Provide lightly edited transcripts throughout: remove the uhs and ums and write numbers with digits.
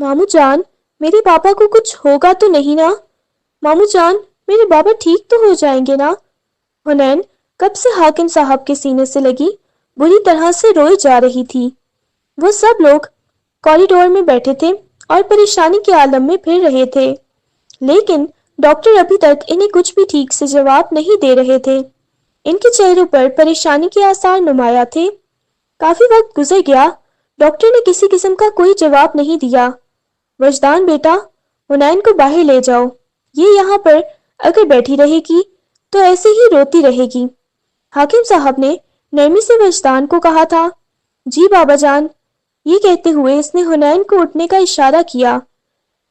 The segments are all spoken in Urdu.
مامو جان، میرے پاپا کو کچھ ہوگا تو نہیں نا؟ مامو جان، میرے بابا ٹھیک تو ہو جائیں گے نا؟ حنین کب سے حاکم صاحب کے سینے سے لگی بری طرح سے روئی جا رہی تھی۔ وہ سب لوگ کوریڈور میں بیٹھے تھے اور پریشانی کے عالم میں پھر رہے تھے، لیکن ڈاکٹر ابھی تک انہیں کچھ بھی ٹھیک سے جواب نہیں دے رہے تھے۔ ان کے چہروں پر پریشانی کے آثار نمایاں تھے۔ کافی وقت گزر گیا، ڈاکٹر نے کسی قسم کا کوئی جواب نہیں دیا۔ وجدان بیٹا، حنین کو باہر لے جاؤ، یہ یہاں پر اگر بیٹھی رہے گی تو ایسے ہی روتی رہے گی، حاکم صاحب نے نرمی سے وجدان کو کہا تھا۔ جی بابا جان، یہ کہتے ہوئے اس نے حنین کو اٹھنے کا اشارہ کیا۔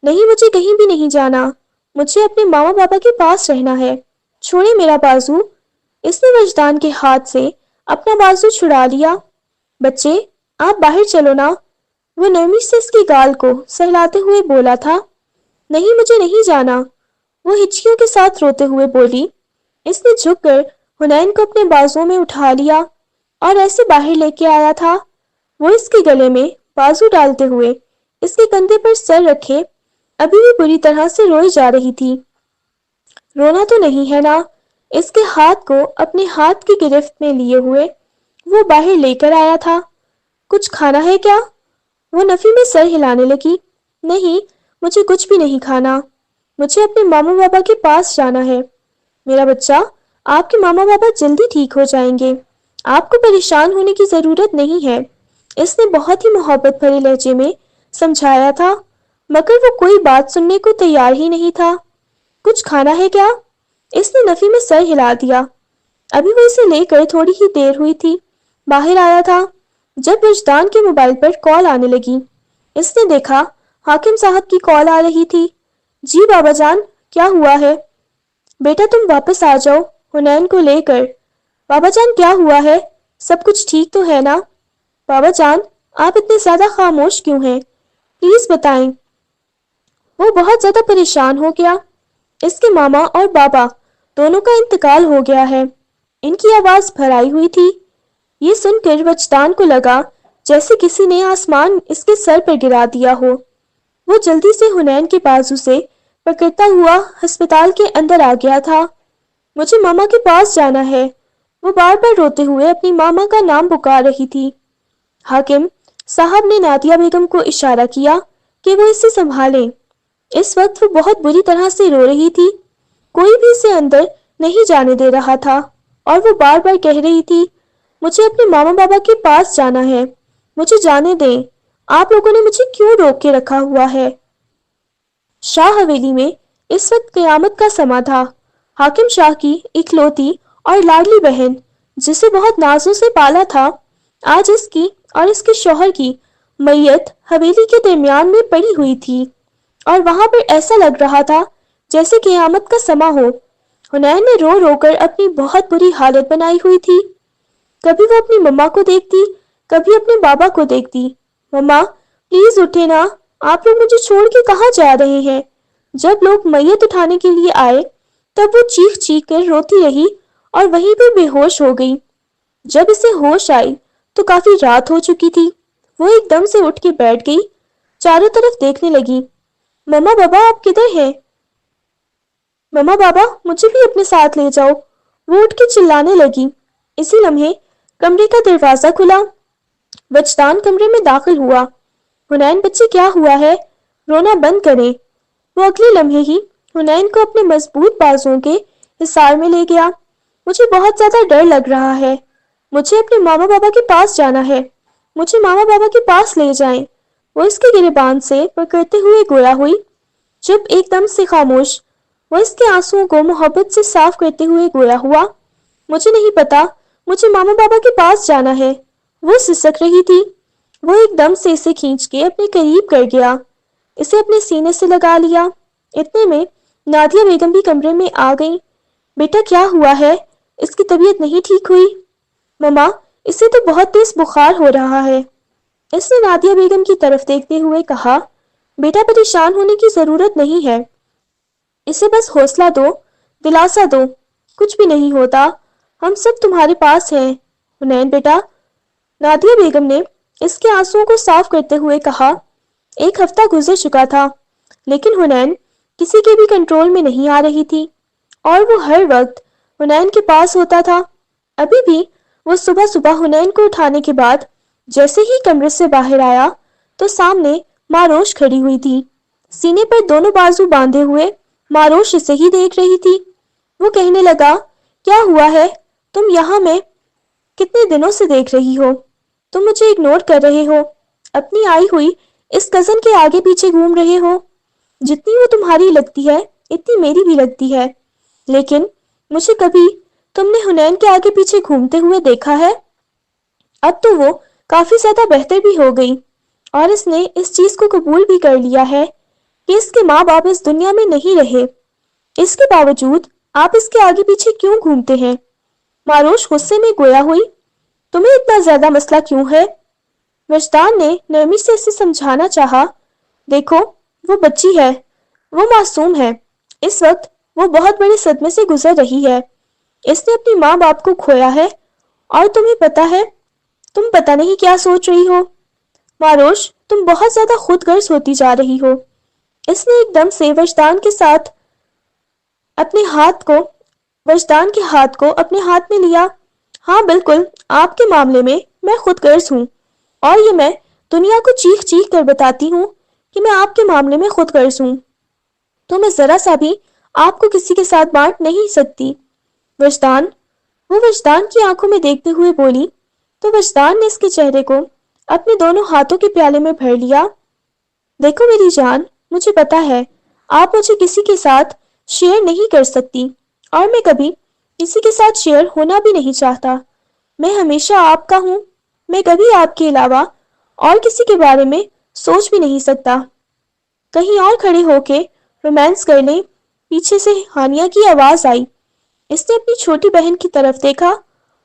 نہیں، مجھے کہیں بھی نہیں جانا، مجھے اپنے ماما پاپا کے پاس رہنا ہے، چھوڑے میرا بازو۔ اس نے وجدان کے ہاتھ سے اپنا بازو چھڑا لیا۔ بچے، آپ باہر چلو نا، وہ نرمی سے اس کی گال کو سہلاتے ہوئے بولا تھا۔ نہیں، مجھے نہیں جانا، وہ ہچکیوں کے ساتھ روتے ہوئے بولی۔ اس نے جھک کر حنین کو اپنے بازو میں اٹھا لیا اور ایسے باہر لے کے آیا تھا۔ وہ اس کے گلے میں بازو ڈالتے ہوئے اس کے کندھے پر سر رکھے ابھی بھی بری طرح سے روئی جا رہی تھی۔ رونا تو نہیں ہے نا؟ اس کے ہاتھ کو اپنے ہاتھ کی گرفت میں لیے ہوئے وہ باہر لے کر آیا تھا۔ کچھ کھانا ہے کیا؟ وہ نفی میں سر ہلانے لگی۔ نہیں، مجھے کچھ بھی نہیں کھانا، مجھے اپنے ماما بابا کے پاس جانا ہے۔ میرا بچہ، آپ کے ماما بابا جلدی ٹھیک ہو جائیں گے، آپ کو پریشان ہونے کی ضرورت نہیں ہے، اس نے بہت ہی محبت بھرے لہجے میں سمجھایا تھا، مگر وہ کوئی بات سننے کو تیار ہی نہیں تھا۔ کچھ کھانا ہے کیا؟ اس نے نفی میں سر ہلا دیا۔ ابھی وہ اسے لے کر تھوڑی ہی دیر ہوئی تھی باہر آیا تھا جب وجدان کے موبائل پر کال آنے لگی۔ اس نے دیکھا حاکم صاحب کی کال آ رہی تھی۔ جی بابا جان، کیا ہوا ہے؟ بیٹا تم واپس آ جاؤ حنین کو لے کر۔ بابا جان کیا ہوا ہے؟ سب کچھ ٹھیک تو ہے نا؟ بابا جان، آپ اتنے زیادہ خاموش کیوں ہیں؟ پلیز بتائیں۔ وہ بہت زیادہ پریشان ہو گیا۔ اس کے ماما اور بابا دونوں کا انتقال ہو گیا ہے۔ ان کی آواز بھر آئی ہوئی تھی۔ یہ سن کر وجدان کو لگا جیسے کسی نے آسمان اس کے سر پر گرا دیا ہو۔ وہ جلدی سے حنین کے بازو سے پکڑتا ہوا ہسپتال کے اندر آ گیا تھا۔ مجھے ماما کے پاس جانا ہے، وہ بار بار روتے ہوئے اپنی ماما کا نام پکار رہی تھی۔ حاکم صاحب نے نادیہ بیگم کو اشارہ کیا کہ وہ اسے سنبھالیں۔ اس وقت وہ بہت بری طرح سے رو رہی تھی، کوئی بھی اسے اندر نہیں جانے دے رہا تھا اور وہ بار بار کہہ رہی تھی، مجھے اپنے ماما بابا کے پاس جانا ہے، مجھے جانے دیں، آپ لوگوں نے مجھے کیوں روک کے رکھا ہوا ہے؟ شاہ حویلی میں اس وقت قیامت کا سما تھا۔ حاکم شاہ کی اکلوتی اور لاڈلی بہن جسے بہت نازوں سے پالا تھا، آج اس کی اور اس کے شوہر کی میت حویلی کے درمیان میں پڑی ہوئی تھی اور وہاں پر ایسا لگ رہا تھا جیسے قیامت کا سما ہو۔ حنین نے رو رو کر اپنی بہت بری حالت بنائی ہوئی تھی۔ کبھی وہ اپنی مما کو دیکھتی، کبھی اپنے بابا کو دیکھتی۔ مما پلیز اٹھے نا، آپ لوگ مجھے چھوڑ کے کہاں جا رہے ہیں؟ جب لوگ میت اٹھانے کے لیے آئے تب وہ چیخ چیخ کر روتی رہی اور وہیں پہ بے ہوش ہو گئی۔ جب اسے ہوش آئی تو کافی رات ہو چکی تھی۔ وہ ایک دم سے اٹھ کے بیٹھ گئی، چاروں طرف دیکھنے لگی۔ مما بابا آپ کدھر ہیں؟ مما بابا مجھے بھی اپنے ساتھ لے جاؤ، وہ اٹھ کے چلانے لگی۔ اسی لمحے کمرے کا دروازہ کھلا۔ وجدان کمرے میں داخل ہوا۔ حنین بچے کیا ہوا ہے؟ رونا بند کریں۔ وہ اگلے لمحے ہی حنین کو اپنے مضبوط بازوؤں کے حصار میں لے گیا۔ مجھے بہت زیادہ ڈر لگ رہا ہے، مجھے اپنے ماما بابا کے پاس جانا ہے، مجھے ماما بابا کے پاس لے جائیں۔ وہ اس کے گریبان سے پکڑتے ہوئے گویا ہوئی۔ جب ایک دم سے خاموش، وہ اس کے آنسوؤں کو محبت سے صاف کرتے ہوئے گویا ہوا، مجھے نہیں پتا، مجھے ماما بابا کے پاس جانا ہے۔ وہ سسک رہی تھی۔ وہ ایک دم سے اسے کھینچ کے اپنے قریب کر گیا، اسے اپنے سینے سے لگا لیا۔ اتنے میں نادیہ بیگم بھی کمرے میں آ گئی۔ بیٹا کیا ہوا ہے؟ اس کی طبیعت نہیں ٹھیک ہوئی؟ مما اسے تو بہت تیز بخار ہو رہا ہے، اس نے نادیہ بیگم کی طرف دیکھتے ہوئے کہا۔ بیٹا پریشان ہونے کی ضرورت نہیں ہے، اسے بس حوصلہ دو، دلاسا دو، کچھ بھی نہیں ہوتا، ہم سب تمہارے پاس ہیں حنین بیٹا۔ نادیہ بیگم نے اس کے آنسوؤں کو صاف کرتے ہوئے کہا۔ ایک ہفتہ گزر چکا تھا، لیکن حنین کسی کے بھی کنٹرول میں نہیں آ رہی تھی، اور وہ ہر وقت حنین کے پاس ہوتا تھا۔ ابھی بھی وہ صبح صبح حنین کو اٹھانے کے بعد جیسے ہی کمرے سے باہر آیا تو سامنے ماروش کھڑی ہوئی تھی، سینے پر دونوں بازو باندھے ہوئے۔ ماروش اسے ہی دیکھ رہی تھی۔ وہ کہنے لگا، کیا ہوا ہے؟ تم یہاں میں کتنے دنوں سے دیکھ رہی ہو؟ تم مجھے اگنور کر رہے ہو، اپنی آئی ہوئی اس کزن کے آگے پیچھے گھوم رہے ہو۔ جتنی وہ تمہاری لگتی ہے اتنی میری بھی لگتی ہے، لیکن مجھے کبھی تم نے حنین کے آگے پیچھے گھومتے ہوئے دیکھا ہے؟ اب تو وہ کافی زیادہ بہتر بھی ہو گئی، اور اس نے اس چیز کو قبول بھی کر لیا ہے کہ اس کے ماں باپ اس دنیا میں نہیں رہے۔ اس کے باوجود آپ اس کے آگے پیچھے کیوں گھومتے ہیں؟ ماروش غصے میں گویا ہوئی، تمہیں اتنا زیادہ مسئلہ کیوں ہے؟ وجدان نے نرمی سے اسے سمجھانا چاہا، دیکھو وہ بچی ہے، وہ معصوم ہے، اس وقت وہ بہت بڑے صدمے سے گزر رہی ہے۔ اس نے اپنی ماں باپ کو کھویا ہے، اور تمہیں پتا ہے، تم پتہ نہیں کیا سوچ رہی ہو۔ ماروش، تم بہت زیادہ خود غرض ہوتی جا رہی ہو۔ اس نے ایک دم سے وجدان کے ہاتھ کو اپنے ہاتھ میں لیا۔ ہاں بالکل، آپ کے معاملے میں میں خود غرض ہوں، اور یہ میں دنیا کو چیخ چیخ کر بتاتی ہوں کہ میں آپ کے معاملے میں خود غرض ہوں، تو میں ذرا سا بھی آپ کو کسی کے ساتھ بانٹ نہیں سکتی۔ وجدان، وہ وجدان کی آنکھوں میں دیکھتے ہوئے بولی، تو وجدان نے اس کے چہرے کو اپنے دونوں ہاتھوں کے پیالے میں بھر لیا۔ دیکھو میری جان، مجھے پتا ہے آپ مجھے کسی کے ساتھ شیئر نہیں کر سکتی، اور میں کبھی کسی کے ساتھ شیئر ہونا بھی نہیں چاہتا۔ میں ہمیشہ آپ کا ہوں، میں کبھی آپ کے علاوہ اور کسی کے بارے میں سوچ بھی نہیں سکتا۔ کہیں اور کھڑے ہو کے رومانس کر لیں۔ پیچھے سے ہانیہ کی آواز آئی۔ اس نے اپنی چھوٹی بہن کی طرف دیکھا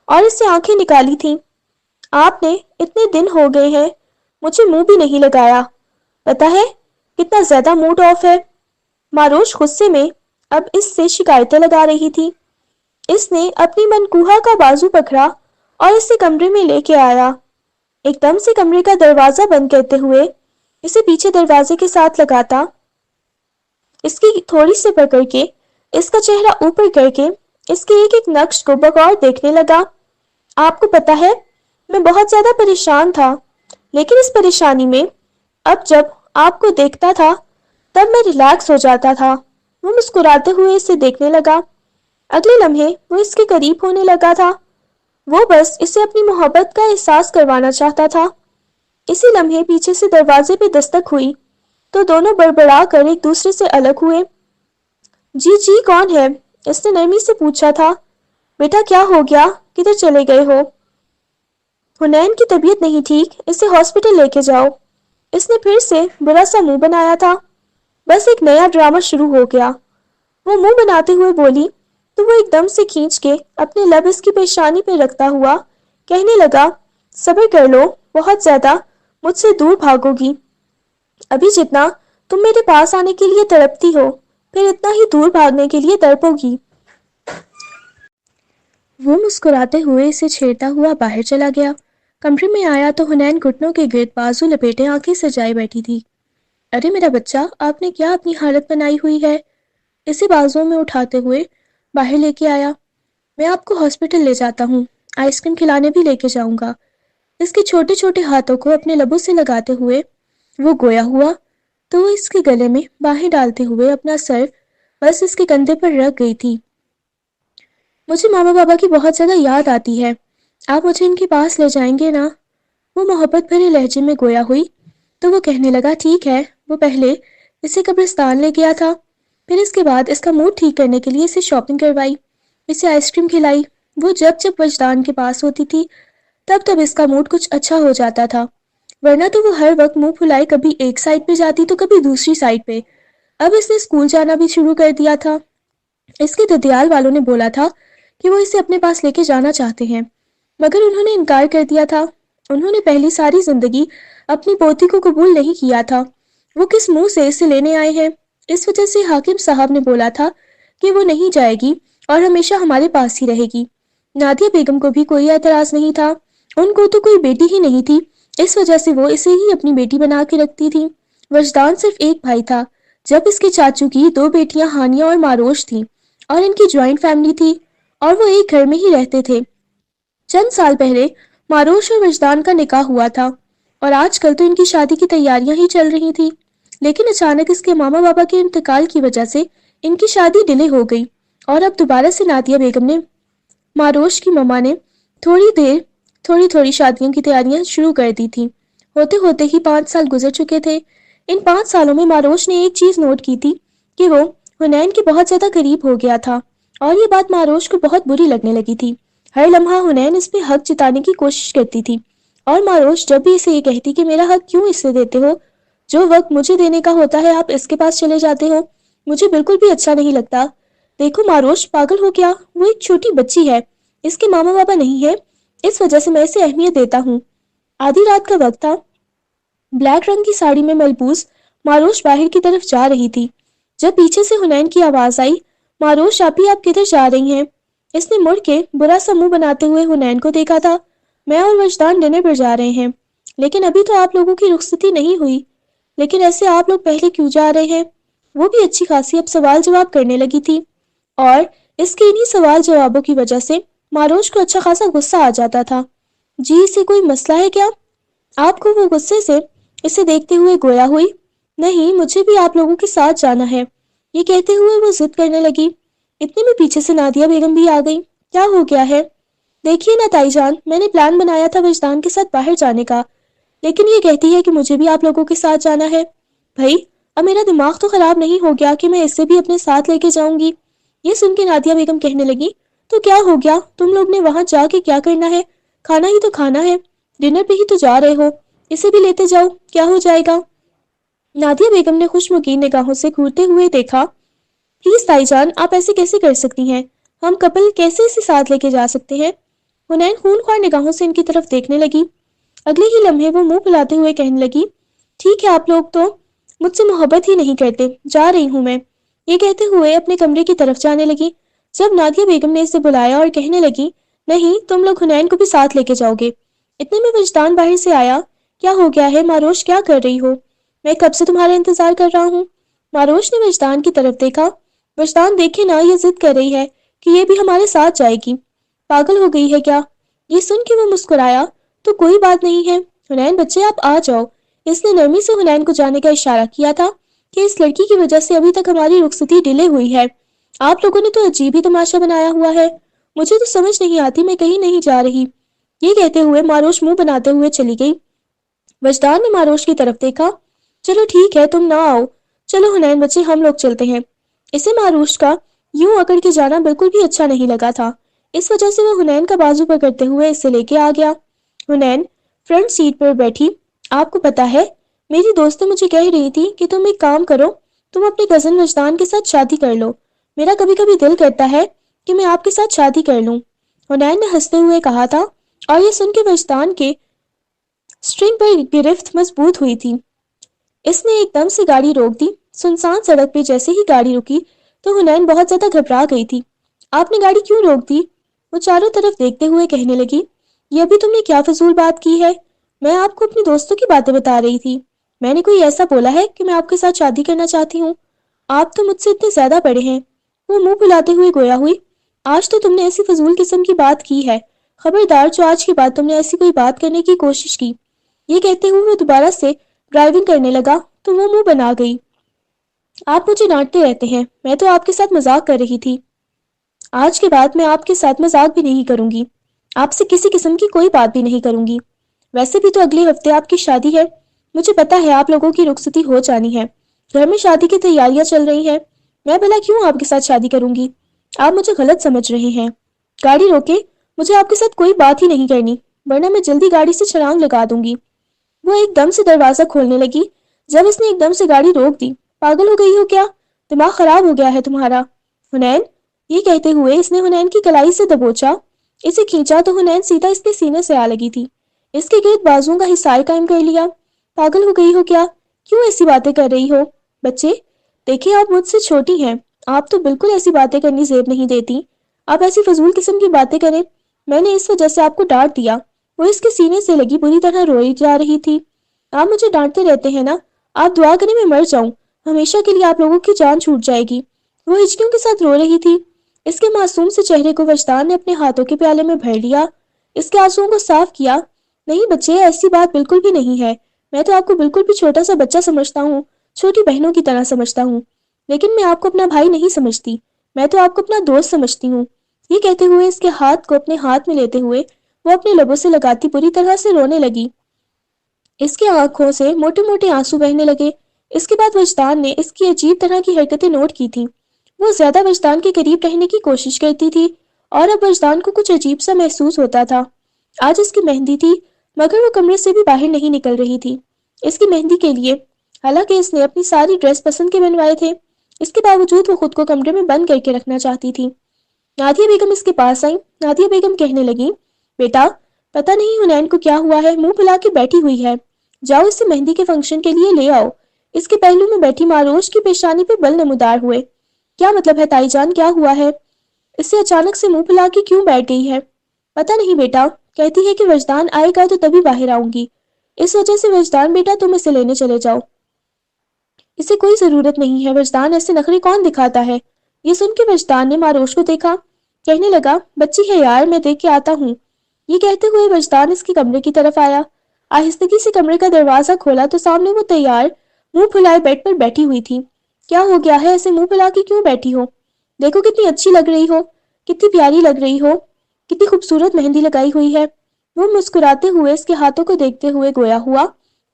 اور اس سے آنکھیں نکالی تھیں۔ آپ نے اتنے دن ہو گئے ہیں مجھے منہ بھی نہیں لگایا، پتا ہے کتنا زیادہ موڈ آف ہے۔ ماروش غصے میں اب اس سے شکایتیں لگا رہی تھی۔ اس نے اپنی منکوہا کا بازو پکڑا اور اسے کمرے میں لے کے آیا، ایک دم سے کمرے کا دروازہ بند کرتے ہوئے اسے پیچھے دروازے کے ساتھ لگاتا، اس کی تھوڑی سے پکڑ کے اس کا چہرہ اوپر کر کے اس کے ایک ایک نقش کو بغور دیکھنے لگا۔ آپ کو پتا ہے میں بہت زیادہ پریشان تھا، لیکن اس پریشانی میں اب جب آپ کو دیکھتا تھا تب میں ریلیکس ہو جاتا تھا۔ وہ مسکراتے ہوئے اسے دیکھنے لگا۔ اگلے لمحے وہ اس کے قریب ہونے لگا تھا، وہ بس اسے اپنی محبت کا احساس کروانا چاہتا تھا۔ اسی لمحے پیچھے سے دروازے پہ دستک ہوئی تو دونوں بڑبڑا کر ایک دوسرے سے الگ ہوئے۔ جی کون ہے؟ اس نے نرمی سے پوچھا تھا۔ بیٹا کیا ہو گیا، کدھر چلے گئے ہو؟ حنین کی طبیعت نہیں ٹھیک، اسے ہاسپٹل لے کے جاؤ۔ اس نے پھر سے برا سا منہ بنایا تھا۔ بس ایک نیا ڈرامہ شروع ہو گیا۔ وہ منہ بناتے ہوئے بولی تو وہ ایک دم سے کھینچ کے اپنے لب اس کی پیشانی پہ رکھتا ہوا کہنے لگا، صبر کر لو، بہت زیادہ مجھ سے دور بھاگو گی۔ ابھی جتنا تم میرے پاس آنے کے لیے تڑپتی ہو، پھر اتنا ہی دور بھاگنے کے لیے تڑپو گی۔ وہ مسکراتے ہوئے اسے چھیڑتا ہوا باہر چلا گیا۔ کمرے میں آیا تو حنین گھٹنوں کے گرد بازو لپیٹے آنکھیں سجائے بیٹھی تھی۔ ارے میرا بچہ، آپ نے کیا اپنی حالت بنائی ہوئی ہے؟ اسے بازوؤں میں اٹھاتے ہوئے باہر لے کے آیا۔ میں آپ کو ہاسپٹل لے جاتا ہوں، آئس کریم کھلانے بھی لے کے جاؤں گا۔ اس کے چھوٹے چھوٹے ہاتھوں کو اپنے لبوں سے لگاتے ہوئے وہ گویا ہوا تو وہ اس کے گلے میں باہیں ڈالتے ہوئے اپنا سر بس اس کے کندھے پر رکھ گئی تھی۔ مجھے ماما بابا کی بہت زیادہ یاد آتی ہے، آپ مجھے ان کے پاس لے جائیں گے نا؟ وہ محبت بھرے لہجے میں گویا ہوئی تو وہ کہنے لگا، ٹھیک ہے۔ وہ پہلے اسے قبرستان لے گیا تھا، پھر اس کے بعد اس کا موڈ ٹھیک کرنے کے لیے اسے شاپنگ کروائی، اسے آئس کریم کھلائی۔ وہ جب جب وجدان کے پاس ہوتی تھی تب اس کا موڈ کچھ اچھا ہو جاتا تھا، ورنہ تو وہ ہر وقت منہ پھلائے کبھی ایک سائڈ پہ جاتی تو کبھی دوسری سائڈ پہ۔ اب اس نے اسکول جانا بھی شروع کر دیا تھا۔ اس کے ددیال والوں نے بولا تھا کہ وہ اسے اپنے پاس لے کے جانا چاہتے ہیں، مگر انہوں نے انکار کر دیا تھا۔ انہوں نے پہلی ساری زندگی اپنی پوتی کو قبول نہیں کیا تھا، وہ کس منہ سے اسے لینے آئے ہیں۔ اس وجہ سے حاکم صاحب نے بولا تھا کہ وہ نہیں جائے گی اور ہمیشہ ہمارے پاس ہی رہے گی۔ نادیہ بیگم کو بھی کوئی اعتراض نہیں تھا، ان کو تو کوئی بیٹی ہی نہیں تھی، اس وجہ سے وہ اسے ہی اپنی بیٹی بنا کے رکھتی تھی۔ وجدان صرف ایک بھائی تھا، جب اس کے چاچو کی دو بیٹیاں ہانیہ اور ماروش تھیں، اور ان کی جوائنٹ فیملی تھی، اور وہ ایک گھر میں ہی رہتے تھے۔ چند سال پہلے ماروش اور وجدان کا نکاح ہوا تھا، اور آج کل تو ان کی شادی کی تیاریاں ہی چل رہی تھی، لیکن اچانک اس کے ماما بابا کے انتقال کی وجہ سے ان کی شادی ڈیلے ہو گئی، اور اب دوبارہ سے نادیہ بیگم نے، ماروش کی مما نے، تھوڑی تھوڑی شادیوں کی تیاریاں شروع کر دی تھی۔ ہوتے ہوتے ہی 5 سال گزر چکے تھے۔ ان 5 سالوں میں ماروش نے ایک چیز نوٹ کی تھی کہ وہ حنین کے بہت زیادہ قریب ہو گیا تھا، اور یہ بات ماروش کو بہت بری لگنے لگی تھی۔ ہر لمحہ حنین اس پہ حق جتانے کی کوشش کرتی تھی، اور ماروش جب بھی اسے یہ کہتی کہ میرا حق کیوں اس سے دیتے ہو، جو وقت مجھے دینے کا ہوتا ہے آپ اس کے پاس چلے جاتے ہو، مجھے بالکل بھی اچھا نہیں لگتا۔ دیکھو ماروش، پاگل ہو کیا؟ وہ ایک چھوٹی بچی ہے، اس کے ماما بابا نہیں ہے، اس وجہ سے میں اسے اہمیت دیتا ہوں۔ آدھی رات کا وقت تھا۔ بلیک رنگ کی ساڑی میں ملبوس ماروش باہر کی طرف جا رہی تھی، جب پیچھے سے حنین کی آواز آئی، ماروش آپی آپ کدھر جا رہی ہیں؟ اس نے مڑ کے برا سا منہ بناتے ہوئے حنین کو دیکھا تھا۔ میں اور وجدان ڈنر پر جا رہے ہیں، لیکن ابھی تو آپ لوگوں کی رخصتی نہیں ہوئی۔ لیکن ایسے آپ لوگ پہلے کیوں جا رہے ہیں؟ وہ بھی اچھی خاصی اب سوال جواب کرنے لگی تھی، اور اس کے انہی سوال جوابوں کی وجہ سے ماروش کو اچھا خاصا غصہ آ جاتا تھا۔ جی اسے کوئی مسئلہ ہے کیا؟ آپ کو وہ غصے سے اسے دیکھتے ہوئے گویا ہوئی۔ نہیں، مجھے بھی آپ لوگوں کے ساتھ جانا ہے، یہ کہتے ہوئے وہ ضد کرنے لگی۔ اتنے میں پیچھے سے نادیہ بیگم بھی آ گئی۔ کیا ہو گیا ہے؟ دیکھیے نا تائی جان، میں نے پلان بنایا تھا وجدان کے ساتھ باہر جانے کا، لیکن یہ کہتی ہے کہ مجھے بھی آپ لوگوں کے ساتھ جانا ہے۔ بھائی اب میرا دماغ تو خراب نہیں ہو گیا کہ میں اسے بھی اپنے ساتھ لے کے جاؤں گی؟ یہ سن کے نادیہ بیگم کہنے لگی، تو کیا ہو گیا؟ تم لوگ نے وہاں جا کے کیا کرنا ہے؟ کھانا ہی تو کھانا ہے، ڈنر پہ ہی تو جا رہے ہو، اسے بھی لیتے جاؤ، کیا ہو جائے گا؟ نادیہ بیگم نے خوش مکین نگاہوں سے گھورتے ہوئے دیکھا۔ پلیز تائی جان، آپ ایسے کیسے کر سکتی ہیں؟ ہم کپل کیسے اسے ساتھ لے کے جا سکتے ہیں؟ حنین خونخوار نگاہوں سے ان کی طرف دیکھنے لگی۔ اگلے ہی لمحے وہ منہ پھلاتے ہوئے کہنے لگی، ٹھیک ہے آپ لوگ تو مجھ سے محبت ہی نہیں کرتے، جا رہی ہوں میں۔ یہ کہتے ہوئے اپنے کمرے کی طرف جانے لگی، جب نادیہ بیگم نے اسے بلایا اور کہنے لگی، نہیں تم لوگ حنین کو بھی ساتھ لے کے جاؤ گے۔ اتنے میں وجدان باہر سے آیا۔ کیا ہو گیا ہے ماروش، کیا کر رہی ہو؟ میں کب سے تمہارا انتظار کر رہا ہوں۔ ماروش نے وجدان کی طرف دیکھا۔ وجدان دیکھے نا، یہ ضد کر رہی ہے کہ یہ بھی ہمارے ساتھ جائے گی، پاگل ہو گئی ہے کیا؟ یہ سن کے وہ مسکرایا، تو کوئی بات نہیں ہے حنین بچے آپ آ جاؤ۔ اس نے نرمی سے حنین کو جانے کا اشارہ کیا تھا کہ اس لڑکی کی وجہ سے ابھی تک ہماری رخصتی ڈیلے ہوئی ہے۔ آپ لوگوں نے تو عجیب ہی تماشا بنایا ہوا ہے، مجھے تو سمجھ نہیں آتی، میں کہیں نہیں جا رہی۔ یہ کہتے ہوئے ماروش منہ بناتے ہوئے چلی گئی۔ وجدان نے ماروش کی طرف دیکھا، چلو ٹھیک ہے تم نہ آؤ، چلو حنین بچے ہم لوگ چلتے ہیں۔ اسے ماروش کا یوں اکڑ کے جانا بالکل بھی اچھا نہیں لگا تھا، اس وجہ سے وہ حنین کا بازو پکڑتے ہوئے اسے لے کے آ گیا۔ حنین فرنٹ سیٹ پر بیٹھی۔ آپ کو پتا ہے میری دوست مجھے کہہ رہی تھی کہ تم ایک کام کرو، تم اپنے کزن وجدان کے ساتھ شادی کر لو، میرا کبھی کبھی دل کرتا ہے کہ میں آپ کے ساتھ شادی کر لوں، حنین نے ہنستے ہوئے کہا تھا، اور یہ سن کے وجدان کے سٹرنگ پر گرفت مضبوط ہوئی تھی۔ اس نے ایک دم سے گاڑی روک دی۔ سنسان سڑک پہ جیسے ہی گاڑی رکی تو حنین بہت زیادہ گھبرا گئی تھی۔ آپ نے گاڑی کیوں روک دی؟ وہ چاروں طرف دیکھتے ہوئے کہنے لگی، یہ ابھی تم نے کیا فضول بات کی ہے؟ میں آپ کو اپنی دوستوں کی باتیں بتا رہی تھی، میں نے کوئی ایسا بولا ہے کہ میں آپ کے ساتھ شادی کرنا چاہتی ہوں؟ آپ تو مجھ سے اتنے زیادہ بڑے ہیں۔ وہ منہ پھلاتے ہوئے گویا ہوئی، آج تو تم نے ایسی فضول قسم کی بات کی ہے، خبردار جو آج کے بعد تم نے ایسی کوئی بات کرنے کی کوشش کی۔ یہ کہتے ہوئے وہ دوبارہ سے ڈرائیونگ کرنے لگا تو وہ منہ بنا گئی۔ آپ مجھے ڈانٹتے رہتے ہیں، میں تو آپ کے ساتھ مذاق کر رہی تھی، آج کے بعد میں آپ کے ساتھ مذاق بھی نہیں کروں گی، آپ سے کسی قسم کی کوئی بات بھی نہیں کروں گی۔ ویسے بھی تو اگلے ہفتے آپ کی شادی ہے، مجھے پتا ہے آپ لوگوں کی رخصتی ہو جانی ہے، گھر میں شادی کی تیاریاں چل رہی ہیں، میں بھلا کیوں آپ کے ساتھ شادی کروں گی؟ آپ مجھے غلط سمجھ رہے ہیں۔ گاڑی روکے، مجھے آپ کے ساتھ کوئی بات ہی نہیں کرنی، ورنہ میں جلدی گاڑی سے چھلانگ لگا دوں گی۔ وہ ایک دم سے دروازہ کھولنے لگی جب اس نے ایک دم سے گاڑی روک دی۔ پاگل ہو گئی ہو کیا؟ دماغ خراب ہو گیا ہے تمہارا؟ حنین، یہ کہتے ہوئے اس نے حنین کی کلائی سے دبوچا، اسے کھینچا تو حنین سیدھا اس کے سینے سے آ لگی تھی، اس کے گرد بازوؤں کا حصار قائم کر لیا۔ پاگل ہو گئی ہو کیا؟ کیوں ایسی باتیں کر رہی ہو؟ بچے دیکھیں، آپ مجھ سے چھوٹی ہیں، آپ تو بالکل ایسی باتیں کرنی زیب نہیں دیتی، آپ ایسی فضول قسم کی باتیں کریں، میں نے اس وجہ سے آپ کو ڈانٹ دیا۔ وہ اس کے سینے سے لگی بری طرح روئی جا رہی تھی۔ آپ مجھے ڈانٹتے رہتے ہیں نا، آپ دعا کریں میں مر جاؤں، ہمیشہ کے لیے آپ لوگوں کی جان چھوٹ جائے گی۔ وہ ہچکیوں کے ساتھ رو رہی تھی۔ اس کے معصوم سے چہرے کو وجدان نے اپنے ہاتھوں کے پیالے میں بھر لیا، اس کے آنسوؤں کو صاف کیا۔ نہیں بچے، ایسی بات بالکل بھی نہیں ہے، میں تو آپ کو بالکل بھی چھوٹا سا بچہ سمجھتا ہوں، چھوٹی بہنوں کی طرح سمجھتا ہوں، لیکن میں آپ کو اپنا بھائی نہیں سمجھتی، میں تو آپ کو اپنا دوست سمجھتی ہوں۔ یہ کہتے ہوئے اس کے ہاتھ کو اپنے ہاتھ میں لیتے ہوئے وہ اپنے لبوں سے لگاتی بری طرح سے رونے لگی۔ اس کی آنکھوں سے موٹے موٹے آنسو بہنے لگے۔ اس کے بعد وجدان نے اس کی عجیب طرح کی حرکتیں نوٹ کی تھیں۔ وہ زیادہ وجدان کے قریب رہنے کی کوشش کرتی تھی اور اب وجدان کو کچھ عجیب سا محسوس ہوتا تھا۔ آج اس کی مہندی تھی، مگر وہ کمرے سے بھی باہر نہیں نکل رہی تھی اس کی مہندی کے لیے، حالانکہ اس نے اپنی ساری ڈریس پسند کے بنوائے تھے۔ اس کے باوجود وہ خود کو کمرے میں بند کر کے رکھنا چاہتی تھی۔ نادیہ بیگم اس کے پاس آئیں۔ نادیہ بیگم کہنے لگی، بیٹا پتہ نہیں حنین کو کیا ہوا ہے، منہ پھلا کے بیٹھی ہوئی ہے، جاؤ اسے مہندی کے فنکشن کے لیے لے آؤ۔ اس کے پہلو میں بیٹھی معروش کی پیشانی پہ بل نمودار ہوئے۔ کیا مطلب ہے تائی جان، کیا ہوا ہے؟ اس سے اچانک سے منہ پھلا کے کیوں بیٹھ گئی ہے؟ پتہ نہیں بیٹا، کہتی ہے کہ وجدان آئے گا تو تبھی باہر آؤں گی، اس وجہ سے وجدان بیٹا تم اسے لینے چلے جاؤ، اسے کوئی ضرورت نہیں ہے، وجدان ایسے نخرے کون دکھاتا ہے؟ یہ سن کے وجدان نے معروش کو دیکھا، کہنے لگا، بچی ہے یار، میں دیکھ کے آتا ہوں۔ یہ کہتے ہوئے وجدان اس کے کمرے کی طرف آیا۔ آہستگی سے کمرے کا دروازہ کھولا تو سامنے وہ تیار منہ پھلائے بیڈ پر بیٹھی ہوئی تھی۔ کیا ہو گیا ہے، ایسے منہ پھلا کے کیوں بیٹھی ہو؟ دیکھو کتنی اچھی لگ رہی ہو، کتنی پیاری لگ رہی ہو، کتنی خوبصورت مہندی لگائی ہوئی ہے۔ وہ مسکراتے ہوئے اس کے ہاتھوں کو دیکھتے ہوئے گویا ہوا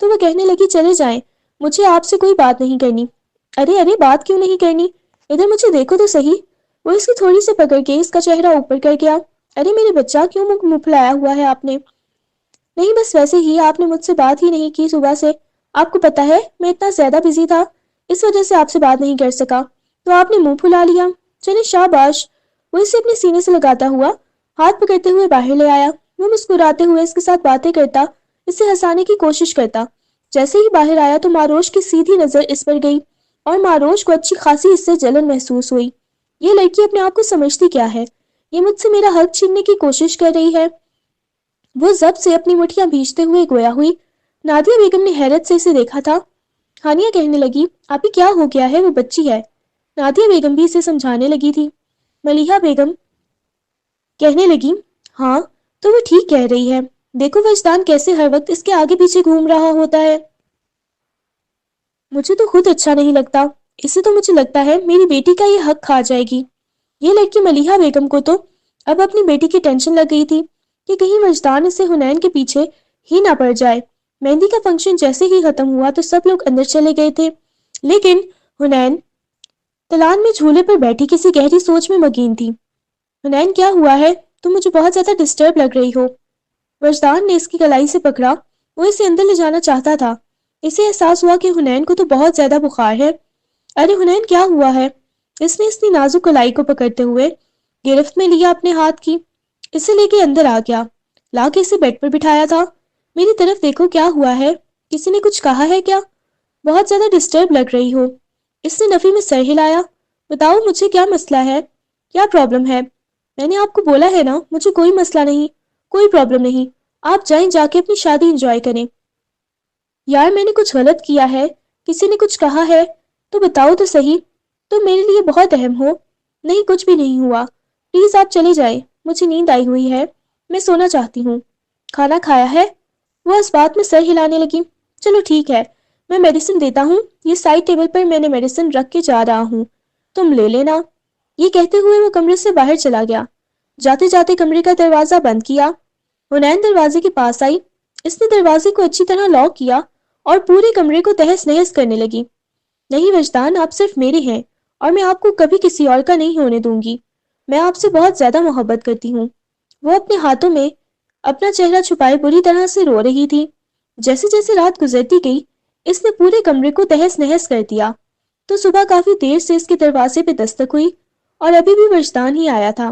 تو وہ کہنے لگی، چلے جائیں، مجھے آپ سے کوئی بات نہیں کرنی۔ ارے ارے، بات کیوں نہیں کرنی؟ ادھر مجھے دیکھو تو صحیح۔ وہ اس کی تھوڑی سے پکڑ کے اس کا چہرہ اوپر کر گیا۔ ارے میرے بچہ، کیوں منہ پھلایا ہوا ہے آپ نے؟ نہیں بس ویسے ہی، آپ نے مجھ سے بات ہی نہیں کی صبح سے، آپ کو پتا ہے میں اتنا زیادہ بزی تھا، اس وجہ سے آپ سے بات نہیں کر سکا، تو آپ نے منہ پھلا لیا، چلے شاباش۔ وہ اسے اپنے سینے سے لگاتا ہوا ہاتھ پکڑتے ہوئے باہر لے آیا۔ وہ مسکراتے ہوئے اس کے ساتھ باتیں کرتا، اسے ہنسانے کی کوشش کرتا۔ جیسے ہی باہر آیا تو معروش کی سیدھی نظر اس پر گئی اور معروش کو اچھی خاصی اس سے جلن محسوس ہوئی۔ یہ لڑکی اپنے آپ کو سمجھتی کیا ہے؟ یہ مجھ سے میرا حق چھیننے کی کوشش کر رہی ہے۔ وہ ضبط سے اپنی مٹھیاں بھیجتے ہوئے گویا ہوئی۔ نادیہ بیگم نے حیرت سے اسے دیکھا تھا۔ ہانیہ کہنے لگی، آپی کیا ہو گیا ہے، وہ بچی ہے۔ نادیہ بیگم بھی اسے سمجھانے لگی تھی۔ ملیحہ بیگم کہنے لگی، ہاں تو وہ ٹھیک کہہ رہی ہے، دیکھو وجدان کیسے ہر وقت اس کے آگے پیچھے گھوم رہا ہوتا ہے۔ مجھے تو خود اچھا نہیں لگتا، اس سے تو مجھے لگتا ہے میری بیٹی کا یہ حق کھا جائے گی۔ یہ لڑکی ملیحہ بیگم کو تو اب اپنی بیٹی کی ٹینشن لگ گئی تھی کہ کہیں وجدان اسے حنین کے پیچھے ہی نہ پڑ جائے۔ مہندی کا فنکشن جیسے ہی ختم ہوا تو سب لوگ اندر چلے گئے تھے، لیکن حنین تلان میں جھولے پر بیٹھی کسی گہری سوچ میں مگین تھی۔ حنین کیا ہوا ہے؟ تم مجھے بہت زیادہ ڈسٹرب لگ رہی ہو۔ وجدان نے اس کی کلائی سے پکڑا، وہ اسے اندر لے جانا چاہتا تھا۔ اسے احساس ہوا کہ حنین کو تو بہت زیادہ بخار ہے۔ ارے حنین کیا ہوا ہے؟ اس نے اپنی نازک کلائی کو پکڑتے ہوئے گرفت میں لیا اپنے ہاتھ کی، اسے لے کے اندر آ گیا، لا کے اسے بیڈ پر بٹھایا تھا۔ میری طرف دیکھو، کیا ہوا ہے؟ کسی نے کچھ کہا ہے کیا؟ بہت زیادہ ڈسٹرب لگ رہی ہو۔ اس نے نفی میں سر ہلایا۔ بتاؤ مجھے کیا مسئلہ ہے، کیا پرابلم ہے؟ میں نے آپ کو بولا ہے نا، مجھے کوئی مسئلہ نہیں، کوئی پرابلم نہیں، آپ جائیں، جا کے اپنی شادی انجوائے کریں۔ یار میں نے کچھ غلط کیا ہے، کسی نے کچھ کہا ہے تو بتاؤ تو صحیح، تم میرے لیے بہت اہم ہو۔ نہیں کچھ بھی نہیں ہوا، پلیز آپ چلے جائیں، مجھے نیند آئی ہوئی ہے، میں سونا چاہتی ہوں۔ کھانا کھایا ہے؟ وہ اس بات میں سر ہلانے لگی۔ چلو ٹھیک ہے، میں میڈیسن دیتا ہوں، یہ سائڈ ٹیبل پر میں نے میڈیسن رکھ کے جا رہا ہوں، تم لے لینا۔ یہ کہتے ہوئے وہ کمرے سے باہر چلا گیا۔ جاتے جاتے کمرے کا دروازہ بند کیا۔ حنین دروازے کے پاس آئی، اس نے دروازے کو اچھی طرح لاک کیا اور پورے کمرے کو تہس نہس کرنے لگی۔ نہیں وجدان، آپ صرف میرے ہیں اور میں آپ کو کبھی کسی اور کا نہیں ہونے دوں گی، میں آپ سے بہت زیادہ محبت کرتی ہوں۔ وہ اپنے ہاتھوں میں اپنا چہرہ چھپائے بری طرح سے رو رہی تھی۔ جیسے جیسے رات گزرتی گئی اس نے پورے کمرے کو تہس نہس کر دیا تو صبح کافی دیر سے اس کے دروازے پہ دستک ہوئی اور ابھی بھی وجدان ہی آیا تھا،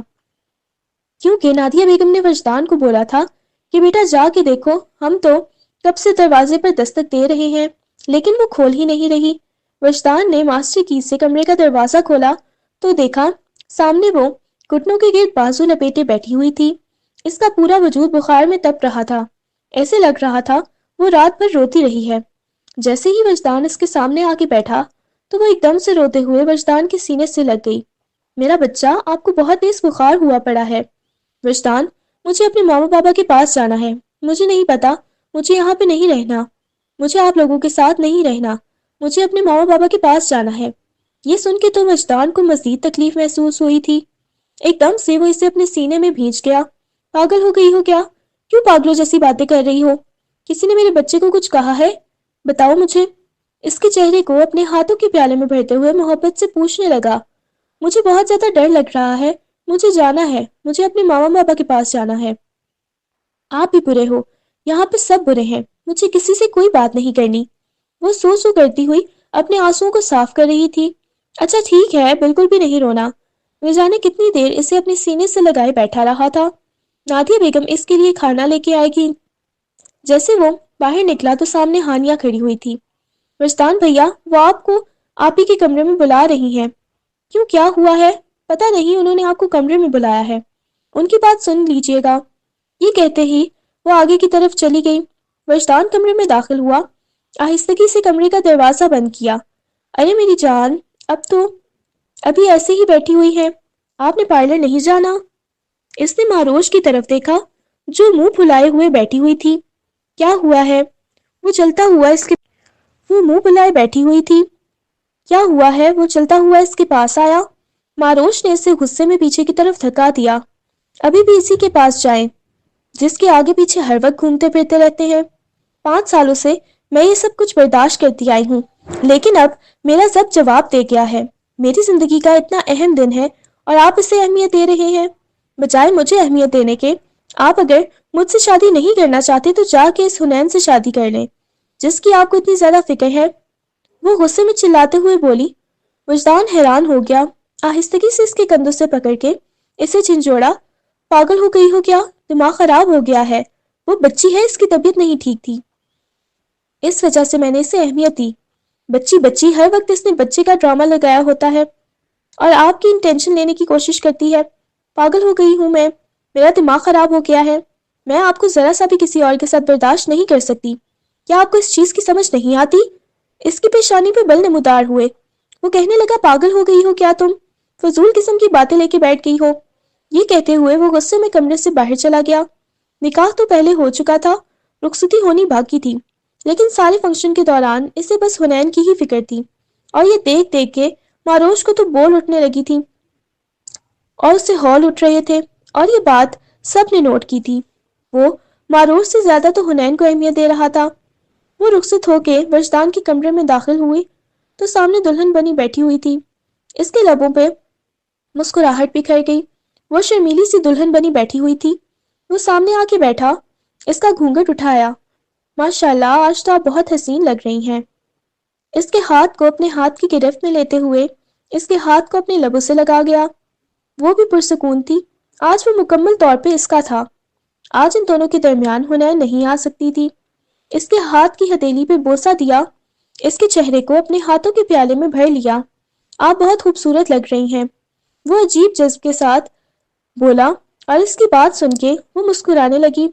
کیونکہ نادیہ بیگم نے وجدان کو بولا تھا کہ بیٹا جا کے دیکھو، ہم تو کب سے دروازے پر دستک دے رہے ہیں لیکن وہ کھول ہی نہیں رہی۔ وجدان نے ماسٹر کی سے کمرے کا دروازہ کھولا تو دیکھا سامنے وہ گھٹنوں کے گرد بازو لپیٹے بیٹھی ہوئی تھی۔ اس کا پورا وجود بخار میں تپ رہا تھا، ایسے لگ رہا تھا وہ رات بھر روتی رہی ہے۔ جیسے ہی وجدان اس کے سامنے آ کے بیٹھا تو وہ ایک دم سے روتے ہوئے وجدان کے سینے سے لگ گئی۔ میرا بچہ، آپ کو بہت تیز بخار ہوا پڑا ہے۔ وجدان، مجھے اپنے ماما پاپا کے پاس جانا ہے۔ مجھے نہیں پتا، مجھے یہاں پہ نہیں رہنا، مجھے آپ لوگوں کے ساتھ نہیں رہنا، مجھے اپنے ماما پاپا کے پاس جانا ہے۔ یہ سن کے تو وجدان کو مزید تکلیف محسوس ہوئی تھی۔ ایک دم سے وہ اسے اپنے سینے میں بھینچ گیا۔ پاگل ہو گئی ہو کیا؟ کیوں پاگلوں جیسی باتیں کر رہی ہو؟ کسی نے میرے بچے کو کچھ کہا ہے؟ بتاؤ مجھے۔ اس کے چہرے کو اپنے ہاتھوں کے پیالے میں بھرتے ہوئے محبت سے پوچھنے لگا۔ مجھے بہت زیادہ ڈر لگ رہا ہے، مجھے جانا ہے، مجھے اپنے ماما پاپا کے پاس جانا ہے۔ آپ بھی برے ہو، یہاں پہ سب برے ہیں، مجھے کسی سے کوئی بات نہیں کرنی۔ وہ سو سو کرتی ہوئی اپنے آنسوؤں کو صاف کر رہی تھی۔ اچھا ٹھیک ہے، بالکل بھی نہیں رونا۔ نہ جانے کتنی دیر اسے اپنے سینے سے لگائے بیٹھا رہا تھا۔ نادیہ بیگم اس کے لیے کھانا لے کے آئے گی۔ جیسے وہ باہر نکلا تو سامنے ہانیہ کھڑی ہوئی تھی۔ وجدان بھیا، وہ آپ کو آپ ہی کے کمرے میں بلا رہی ہیں۔ کیوں، کیا ہوا ہے؟ پتہ نہیں، انہوں نے آپ کو کمرے میں بلایا ہے، ان کی بات سن لیجئے گا۔ یہ کہتے ہی وہ آگے کی طرف چلی گئی۔ وجدان کمرے میں داخل ہوا، آہستگی سے کمرے کا دروازہ بند کیا۔ ارے میری جان، اب تو ابھی ایسے ہی بیٹھی ہوئی ہے، آپ نے پارلر نہیں جانا؟ اس نے معروش کی طرف دیکھا جو منہ پھلائے ہوئے بیٹھی ہوئی تھی۔ کیا ہوا ہے؟ وہ چلتا ہوا وہ منہ پھلائے بیٹھی ہوئی تھی۔ کیا ہوا ہے؟ وہ چلتا ہوا اس کے پاس آیا۔ معروش نے اسے غصے میں پیچھے کی طرف دھکا دیا۔ ابھی بھی اسی کے پاس جائیں جس کے آگے پیچھے ہر وقت گھومتے پھرتے رہتے ہیں۔ 5 سالوں سے میں یہ سب کچھ برداشت کرتی آئی ہوں، لیکن اب میرا ضبط جواب دے گیا ہے۔ میری زندگی کا اتنا اہم دن ہے اور آپ اسے اہمیت دے رہے ہیں۔ بجائے مجھے اہمیت دینے کے، آپ اگر مجھ سے شادی نہیں کرنا چاہتے تو جا کے اس حنین سے شادی کر لیں جس کی آپ کو اتنی زیادہ فکر ہے۔ وہ غصے میں چلاتے ہوئے بولی۔ وجدان حیران ہو گیا، آہستگی سے اس کے کندھوں سے پکڑ کے اسے جھنجھوڑا۔ پاگل ہو گئی ہو کیا؟ دماغ خراب ہو گیا ہے، وہ بچی ہے، اس کی طبیعت نہیں ٹھیک تھی، اس وجہ سے میں نے اسے اہمیت دی۔ بچی بچی، ہر وقت اس نے بچے کا ڈرامہ لگایا ہوتا ہے اور آپ کی انٹینشن لینے کی کوشش کرتی ہے۔ پاگل ہو گئی ہوں میں، میرا دماغ خراب ہو گیا ہے، میں آپ کو ذرا سا بھی کسی اور کے ساتھ برداشت نہیں کر سکتی۔ کیا آپ کو اس چیز کی سمجھ نہیں آتی؟ اس کی پیشانی پہ بل نمودار ہوئے۔ وہ کہنے لگا، پاگل ہو گئی ہو کیا تم؟ فضول قسم کی باتیں لے کے بیٹھ گئی ہو۔ یہ کہتے ہوئے وہ غصے میں کمرے سے باہر چلا گیا۔ نکاح تو پہلے ہو چکا تھا، رخصتی ہونی باقی تھی، لیکن سارے فنکشن کے دوران اسے بس حنین کی ہی فکر تھی، اور یہ دیکھ دیکھ کے معروش کو تو بول اٹھنے لگی تھی اور اسے ہول اٹھ رہے تھے، اور یہ بات سب نے نوٹ کی تھی۔ وہ معروش سے زیادہ تو حنین کو اہمیت دے رہا تھا۔ وہ رخصت ہو کے وجدان کے کمرے میں داخل ہوئی تو سامنے دلہن بنی بیٹھی ہوئی تھی۔ اس کے لبوں پہ مسکراہٹ بکھر گئی۔ وہ شرمیلی سی دلہن بنی بیٹھی ہوئی تھی۔ وہ سامنے آ کے بیٹھا، اس کا گھونگھٹ اٹھایا۔ ماشاءاللہ، آج تو آپ بہت حسین لگ رہی ہیں۔ اس کے ہاتھ کو اپنے ہاتھ کی گرفت میں لیتے ہوئے اس کے ہاتھ کو اپنے لبوں سے لگا گیا۔ وہ بھی پرسکون تھی، آج وہ مکمل طور پہ اس کا تھا۔ آج ان دونوں کے درمیان حنین نہیں آ سکتی تھی۔ اس کے ہاتھ کی ہتھیلی پہ بوسہ دیا، اس کے چہرے کو اپنے ہاتھوں کے پیالے میں بھر لیا۔ آپ بہت خوبصورت لگ رہی ہیں، وہ عجیب جذب کے ساتھ بولا، اور اس کی بات سن کے وہ مسکرانے لگی۔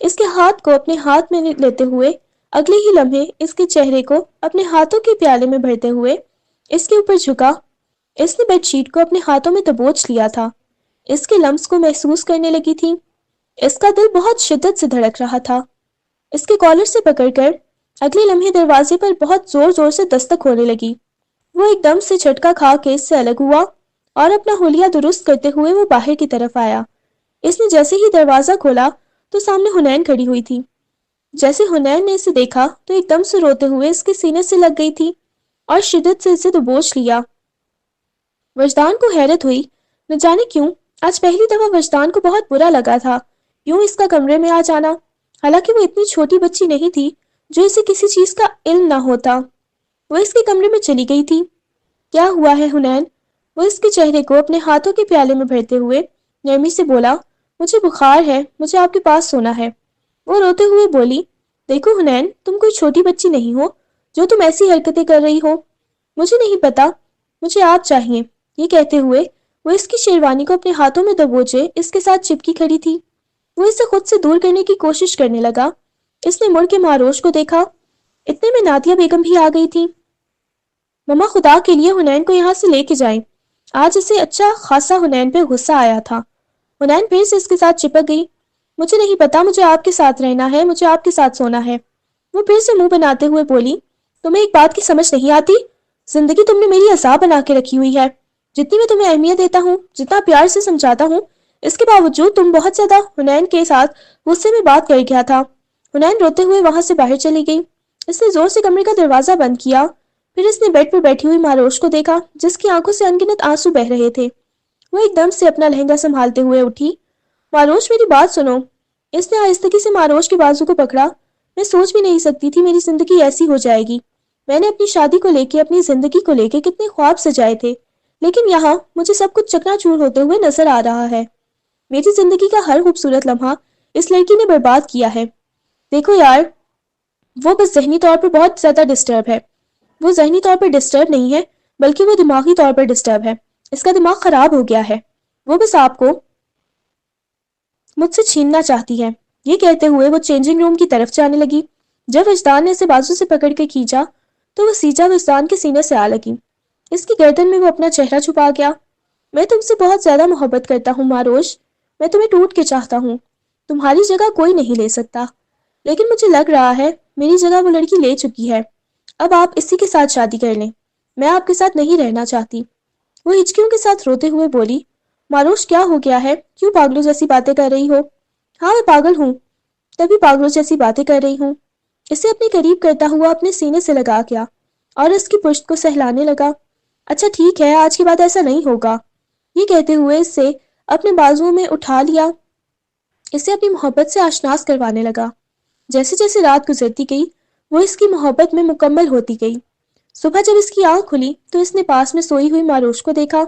اس کے ہاتھ کو اپنے ہاتھ میں لیتے ہوئے اگلے ہی لمحے اس کے چہرے کو اپنے ہاتھوں کے پیالے میں بھرتے ہوئے اس کے اوپر جھکا۔ اس نے بیڈ شیٹ کو اپنے ہاتھوں میں دبوچ لیا تھا، اس کے لمس کو محسوس کرنے لگی تھی۔ اس کا دل بہت شدت سے دھڑک رہا تھا۔ اس کے کالر سے پکڑ کر اگلے لمحے دروازے پر بہت زور زور سے دستک ہونے لگی۔ وہ ایک دم سے جھٹکا کھا کے اس سے الگ ہوا اور اپنا حلیہ درست کرتے ہوئے وہ باہر کی طرف آیا۔ اس نے جیسے ہی دروازہ کھولا تو سامنے حنین کھڑی ہوئی تھی۔ جیسے حنین نے اسے دیکھا تو ایک دم سے روتے ہوئے اس کے سینے سے لگ گئی تھی اور شدت سے اسے دبوچ لیا۔ وجدان کو حیرت ہوئی، نہ جانے کیوں آج پہلی دفعہ وجدان کو بہت برا لگا تھا یوں اس کا کمرے میں آ جانا، حالانکہ وہ اتنی چھوٹی بچی نہیں تھی جو اسے کسی چیز کا علم نہ ہوتا۔ وہ اس کے کمرے میں چلی گئی تھی۔ کیا ہوا ہے حنین؟ وہ اس کے چہرے کو اپنے ہاتھوں کے پیالے میں بھرتے ہوئے نرمی سے بولا، مجھے بخار ہے، مجھے آپ کے پاس سونا ہے۔ وہ روتے ہوئے بولی، دیکھو حنین، تم کوئی چھوٹی بچی نہیں ہو جو تم ایسی حرکتیں کر رہی ہو، مجھے نہیں پتا، مجھے آپ چاہیے۔ یہ کہتے ہوئے وہ اس کی شیروانی کو اپنے ہاتھوں میں دبوچے اس کے ساتھ چپکی کھڑی تھی۔ وہ اسے خود سے دور کرنے کی کوشش کرنے لگا۔ اس نے مڑ کے معروش کو دیکھا، اتنے میں نادیہ بیگم بھی آ گئی تھی۔ مما خدا کے لیے حنین کو یہاں سے لے کے جائیں۔ آج اسے اچھا خاصا حنین پہ غصہ آیا تھا۔ حنین پھر سے اس کے ساتھ چپک گئی۔ مجھے نہیں پتا، مجھے آپ کے ساتھ رہنا ہے، مجھے آپ کے ساتھ سونا ہے۔ وہ پھر سے منہ بناتے ہوئے بولی، تمہیں ایک بات کی سمجھ نہیں آتی؟ زندگی تم نے میری عذاب بنا کے رکھی ہوئی ہے۔ جتنی میں تمہیں اہمیت دیتا ہوں، جتنا پیار سے سمجھاتا ہوں، اس کے باوجود تم بہت زیادہ حنین کے ساتھ غصے میں بات کر گیا تھا۔ حنین روتے ہوئے وہاں سے باہر چلی گئی۔ اس نے زور سے کمرے کا دروازہ بند کیا۔ پھر اس نے بیڈ پر بیٹھی ہوئی ماروش کو دیکھا جس کی آنکھوں سے انگنت آنسو بہ رہے تھے۔ وہ ایک دم سے اپنا لہنگا سنبھالتے ہوئے اٹھی۔ ماروش میری بات سنو۔ اس نے آہستگی سے ماروش کے بازو کو پکڑا۔ میں سوچ بھی نہیں سکتی تھی میری زندگی ایسی ہو جائے گی۔ میں نے اپنی شادی کو لے کے، اپنی زندگی کو لے کے کتنے خواب سجائے تھے، لیکن یہاں مجھے سب کچھ چکنا چور ہوتے ہوئے نظر آ رہا ہے۔ میری زندگی کا ہر خوبصورت لمحہ اس لڑکی نے برباد کیا ہے۔ دیکھو یار، وہ بس ذہنی طور پر بہت زیادہ ڈسٹرب ہے۔ وہ ذہنی طور پر ڈسٹرب نہیں ہے، بلکہ وہ دماغی طور پر ڈسٹرب ہے۔ اس کا دماغ خراب ہو گیا ہے۔ وہ بس آپ کو مجھ سے چھیننا چاہتی ہے۔ یہ کہتے ہوئے وہ چینجنگ روم کی طرف جانے لگی۔ جب وجدان نے اسے بازو سے پکڑ کے کھینچا تو وہ سیجا وجدان کے سینے سے آ لگی۔ اس کی گردن میں وہ اپنا چہرہ چھپا گیا۔ میں تم سے بہت زیادہ محبت کرتا ہوں ماروش۔ میں تمہیں ٹوٹ کے چاہتا ہوں۔ تمہاری جگہ کوئی نہیں لے سکتا، لیکن مجھے لگ رہا ہے میری جگہ وہ لڑکی لے چکی ہے۔ اب آپ اسی کے ساتھ شادی کر لیں۔ میں آپ کے ساتھ نہیں رہنا چاہتی۔ وہ ہچکیوں کے ساتھ روتے ہوئے بولی، ماروش کیا ہو گیا ہے؟ کیوں پاگلوں جیسی باتیں کر رہی ہو؟ ہاں میں پاگل ہوں، تبھی پاگلوں جیسی باتیں کر رہی ہوں۔ اسے اپنے قریب کرتا ہوا اپنے سینے سے لگا گیا اور اس کی پشت کو سہلانے لگا۔ اچھا ٹھیک ہے، آج کے بعد ایسا نہیں ہوگا۔ یہ کہتے ہوئے اس سے اپنے بازوؤں میں اٹھا لیا، اسے اپنی محبت سے آشناس کروانے لگا۔ جیسے جیسے رات گزرتی گئی وہ اس کی محبت میں مکمل ہوتی گئی۔ صبح جب اس کی آنکھ کھلی تو اس نے پاس میں سوئی ہوئی ماروش کو دیکھا،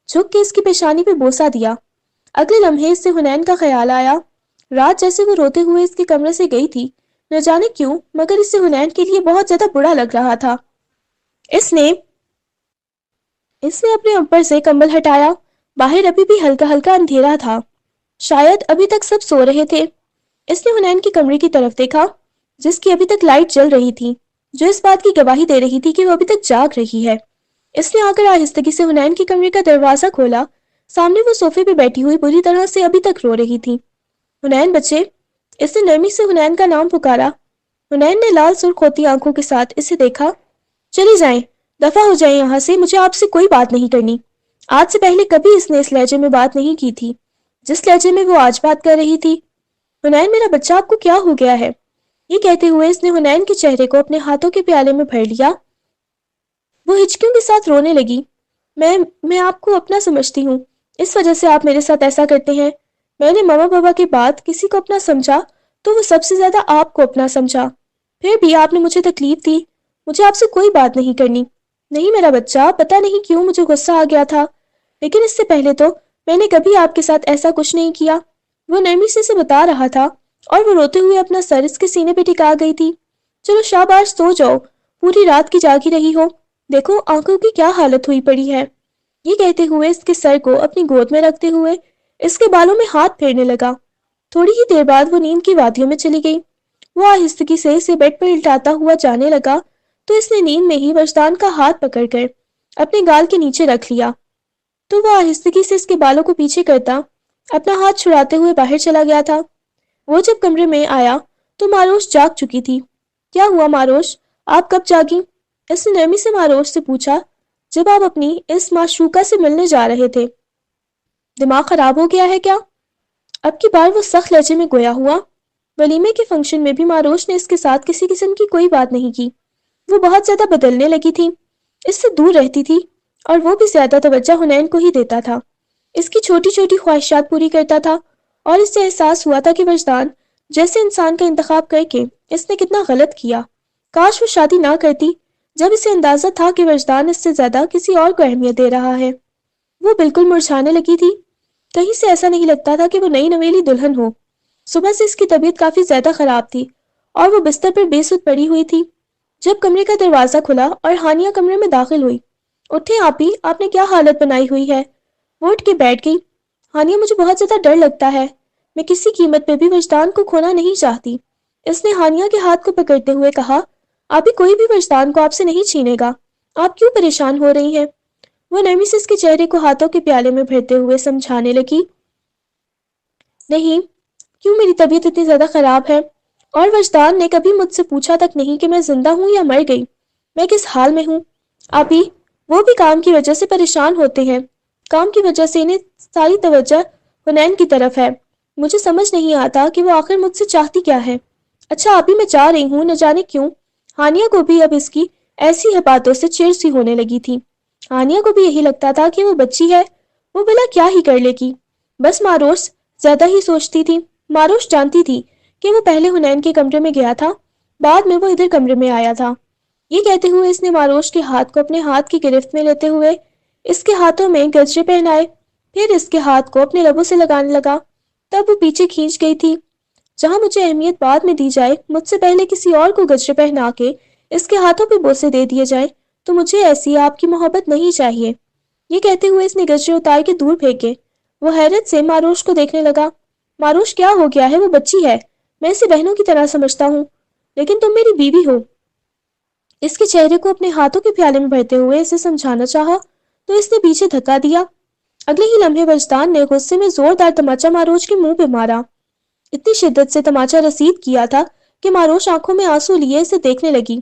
جھک کے اس کی پیشانی پہ بوسہ دیا۔ اگلے لمحے اس سے حنین کا خیال آیا۔ رات جیسے وہ روتے ہوئے اس کے کمرے سے گئی تھی، نہ جانے کیوں مگر اس سے حنین کے لیے بہت زیادہ برا لگ رہا تھا۔ اس نے اپنے اوپر سے کمبل ہٹایا۔ باہر ابھی بھی ہلکا ہلکا اندھیرا تھا، شاید ابھی تک سب سو رہے تھے۔ اس نے حنین کے کمرے کی طرف دیکھا جس کی ابھی تک لائٹ جل رہی تھی، جو اس بات کی گواہی دے رہی تھی کہ وہ ابھی تک جاگ رہی ہے۔ اس نے آ کر آہستگی سے حنین کے کمرے کا دروازہ کھولا۔ سامنے وہ صوفے پہ بیٹھی ہوئی بری طرح سے ابھی تک رو رہی تھی۔ حنین بچے، اس نے نرمی سے حنین کا نام پکارا۔ حنین نے لال سرخ ہوتی آنکھوں کے ساتھ اسے دیکھا۔ چلی جائیں، دفع ہو جائیں یہاں سے، مجھے آپ سے کوئی بات نہیں کرنی۔ آج سے پہلے کبھی اس نے اس لہجے میں بات نہیں کی تھی جس لہجے میں وہ آج بات کر رہی تھی۔ حنین میرا بچہ، آپ کو کیا ہو گیا ہے؟ یہ کہتے ہوئے اس نے حنین کے چہرے کو اپنے ہاتھوں کے پیالے میں بھر لیا۔ وہ ہچکیوں کے ساتھ رونے لگی۔ میں آپ کو اپنا سمجھتی ہوں، اس وجہ سے آپ میرے ساتھ ایسا کرتے ہیں۔ میں نے ماما بابا کے بعد کسی کو اپنا سمجھا تو وہ سب سے زیادہ آپ کو اپنا سمجھا۔ پھر بھی آپ نے مجھے تکلیف دی۔ مجھے آپ سے کوئی بات نہیں کرنی۔ نہیں میرا بچہ، پتہ نہیں کیوں مجھے غصہ آ گیا تھا، لیکن اس سے پہلے تو میں نے کبھی آپ کے ساتھ ایسا کچھ نہیں کیا۔ وہ نرمی سے بتا رہا تھا اور وہ روتے ہوئے اپنا سر اس کے سینے پہ ٹکا گئی تھی۔ چلو شاباش، سو جاؤ، پوری رات کی جاگی رہی ہو، دیکھو آنکھوں کی کیا حالت ہوئی پڑی ہے۔ یہ کہتے ہوئے اس کے سر کو اپنی گود میں رکھتے ہوئے اس کے بالوں میں ہاتھ پھیرنے لگا۔ تھوڑی ہی دیر بعد وہ نیند کی وادیوں میں چلی گئی۔ وہ آہستگی سے اسے بیڈ پر لٹاتا ہوا جانے لگا تو اس نے نیند میں ہی وجدان کا ہاتھ پکڑ کر اپنے گال کے نیچے رکھ لیا، تو وہ آہستگی سے اس کے بالوں کو پیچھے کرتا اپنا ہاتھ چھڑاتے ہوئے باہر چلا گیا تھا۔ وہ جب کمرے میں آیا تو ماروش جاگ چکی تھی۔ کیا ہوا ماروش، آپ کب جاگی؟ اس نے نرمی سے ماروش سے پوچھا جب آپ اپنی اس معشوقہ سے ملنے جا رہے تھے۔ دماغ خراب ہو گیا ہے کیا؟ اب کی بار وہ سخت لہجے میں گویا ہوا۔ ولیمے کے فنکشن میں بھی ماروش نے اس کے ساتھ کسی قسم کی کوئی بات نہیں کی۔ وہ بہت زیادہ بدلنے لگی تھی، اس سے دور رہتی تھی اور وہ بھی زیادہ توجہ حنین کو ہی دیتا تھا، اس کی چھوٹی چھوٹی خواہشات پوری کرتا تھا، اور اس سے احساس ہوا تھا کہ وجدان جیسے انسان کا انتخاب کر کے اس نے کتنا غلط کیا۔ کاش وہ شادی نہ کرتی جب اسے اندازہ تھا کہ وجدان اس سے زیادہ کسی اور کو اہمیت دے رہا ہے۔ وہ بالکل مرجھانے لگی تھی، کہیں سے ایسا نہیں لگتا تھا کہ وہ نئی نویلی دلہن ہو۔ صبح سے اس کی طبیعت کافی زیادہ خراب تھی اور وہ بستر پر بے سود پڑی ہوئی تھی جب کمرے کا دروازہ کھلا اور ہانیہ کمرے میں داخل ہوئی۔ اٹھیں آپی، آپ نے کیا حالت بنائی ہوئی ہے؟ وہ اٹھ کے بیٹھ گئی۔ ہانیہ، مجھے بہت زیادہ ڈر لگتا ہے، میں کسی قیمت پہ بھی وجدان کو کھونا نہیں چاہتی۔ اس نے ہانیہ کے ہاتھ کو پکڑتے ہوئے کہا، ابھی کوئی بھی وجدان کو آپ سے نہیں چھینے گا. آپ کیوں پریشان ہو رہی ہیں؟ وہ نرمی سے اس کے چہرے کو ہاتھوں کے پیالے میں بھرتے ہوئے سمجھانے لگی. نہیں، کیوں میری طبیعت اتنی زیادہ خراب ہے؟ اور وجدان نے کبھی مجھ سے پوچھا تک نہیں کہ میں زندہ ہوں یا مر گئی، میں کس حال میں ہوں. ابھی وہ بھی کام کی وجہ سے پریشان ہوتے ہیں. کام کی وجہ سے انہیں ساری توجہ حنین کی طرف ہے. مجھے سمجھ نہیں آتا کہ وہ آخر مجھ سے چاہتی کیا ہے. اچھا ابھی میں جا رہی ہوں، نہ جانے کیوں. ہانیہ کو بھی اب اس کی ایسی ہے باتوں سے چڑ سی ہونے لگی تھی. ہانیہ کو بھی یہی لگتا تھا کہ وہ بچی ہے، وہ بلا کیا ہی کر لے گی. بس ماروش زیادہ ہی سوچتی تھی. ماروش جانتی تھی کہ وہ پہلے حنین کے کمرے میں گیا تھا، بعد میں وہ ادھر کمرے میں آیا تھا. یہ کہتے ہوئے اس نے ماروش کے ہاتھ کو اپنے ہاتھ کی گرفت میں لیتے ہوئے اس کے ہاتھوں میں گجرے پہنائے، پھر اس کے ہاتھ کو اپنے لبوں سے لگانے لگا. تب وہ پیچھے کھینچ گئی تھی. جہاں مجھے اہمیت بعد میں دی جائے، مجھ سے پہلے کسی اور کو گجرے پہنا کے اس کے ہاتھوں پہ بوسے دے دیے جائے، تو مجھے ایسی آپ کی محبت نہیں چاہیے. یہ کہتے ہوئے اس نے گجرے اتار کے دور پھینکے. وہ حیرت سے ماروش کو دیکھنے لگا. ماروش کیا ہو گیا ہے؟ وہ بچی ہے، میں اسے بہنوں کی طرح سمجھتا ہوں، لیکن تم میری بیوی ہو. اس کے چہرے کو اپنے ہاتھوں کے پیالے میں بھرتے ہوئے اسے سمجھانا چاہا تو اس نے پیچھے دھکا دیا. اگلے ہی لمحے وجدان نے غصے میں زوردار تماچا ماروش کے منہ پہ مارا. اتنی شدت سے تماچا رسید کیا تھا کہ ماروش آنکھوں میں آنسو لیے اسے دیکھنے لگی.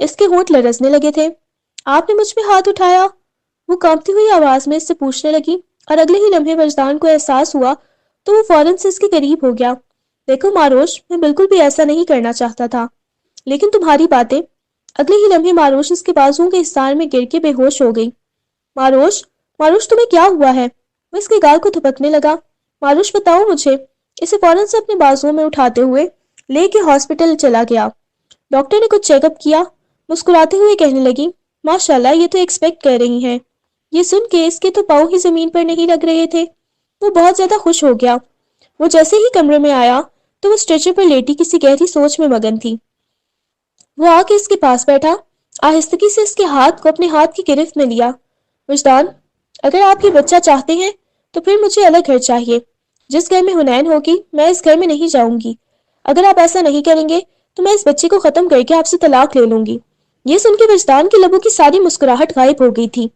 اس کے ہونٹ لرزنے لگے تھے. آپ نے مجھ پہ ہاتھ اٹھایا؟ وہ کانپتی ہوئی آواز میں اس سے پوچھنے لگی، اور اگلے ہی لمحے وجدان کو احساس ہوا تو وہ فوراً سے اس کے قریب ہو گیا. دیکھو ماروش، میں بالکل بھی ایسا نہیں کرنا چاہتا تھا، لیکن تمہاری باتیں. اگلے ہی لمحے ماروش اس کے بازوؤں کے حصار میں گر کے بے ہوش ہو گئی. ماروش، ماروش تمہیں کیا ہوا ہے؟ وہ اس کے گال کو تھپکنے لگا. ماروش بتاؤ مجھے. اسے فوراً سے اپنے بازوؤں میں اٹھاتے ہوئے لے کے ہاسپٹل چلا گیا. ڈاکٹر نے کچھ چیک اپ کیا. مسکراتے ہوئے کہنے لگی، ماشاءاللہ یہ تو ایکسپیکٹ کر رہی ہیں. یہ سن کے اس کے تو پاؤں ہی زمین پر نہیں لگ رہے تھے. وہ بہت زیادہ خوش ہو گیا. وہ جیسے ہی کمرے میں آیا تو وہ اسٹریچر پر لیٹی کسی گہری سوچ میں مگن تھی. وہ آ کے اس کے پاس بیٹھا، آہستگی سے اس کے ہاتھ کو اپنے ہاتھ کی گرفت میں لیا. وجدان، اگر آپ یہ بچہ چاہتے ہیں تو پھر مجھے الگ گھر چاہیے. جس گھر میں حنین ہوگی میں اس گھر میں نہیں جاؤں گی. اگر آپ ایسا نہیں کریں گے تو میں اس بچے کو ختم کر کے آپ سے طلاق لے لوں گی. یہ سن کے وجدان کے لبوں کی ساری مسکراہٹ غائب ہو گئی تھی.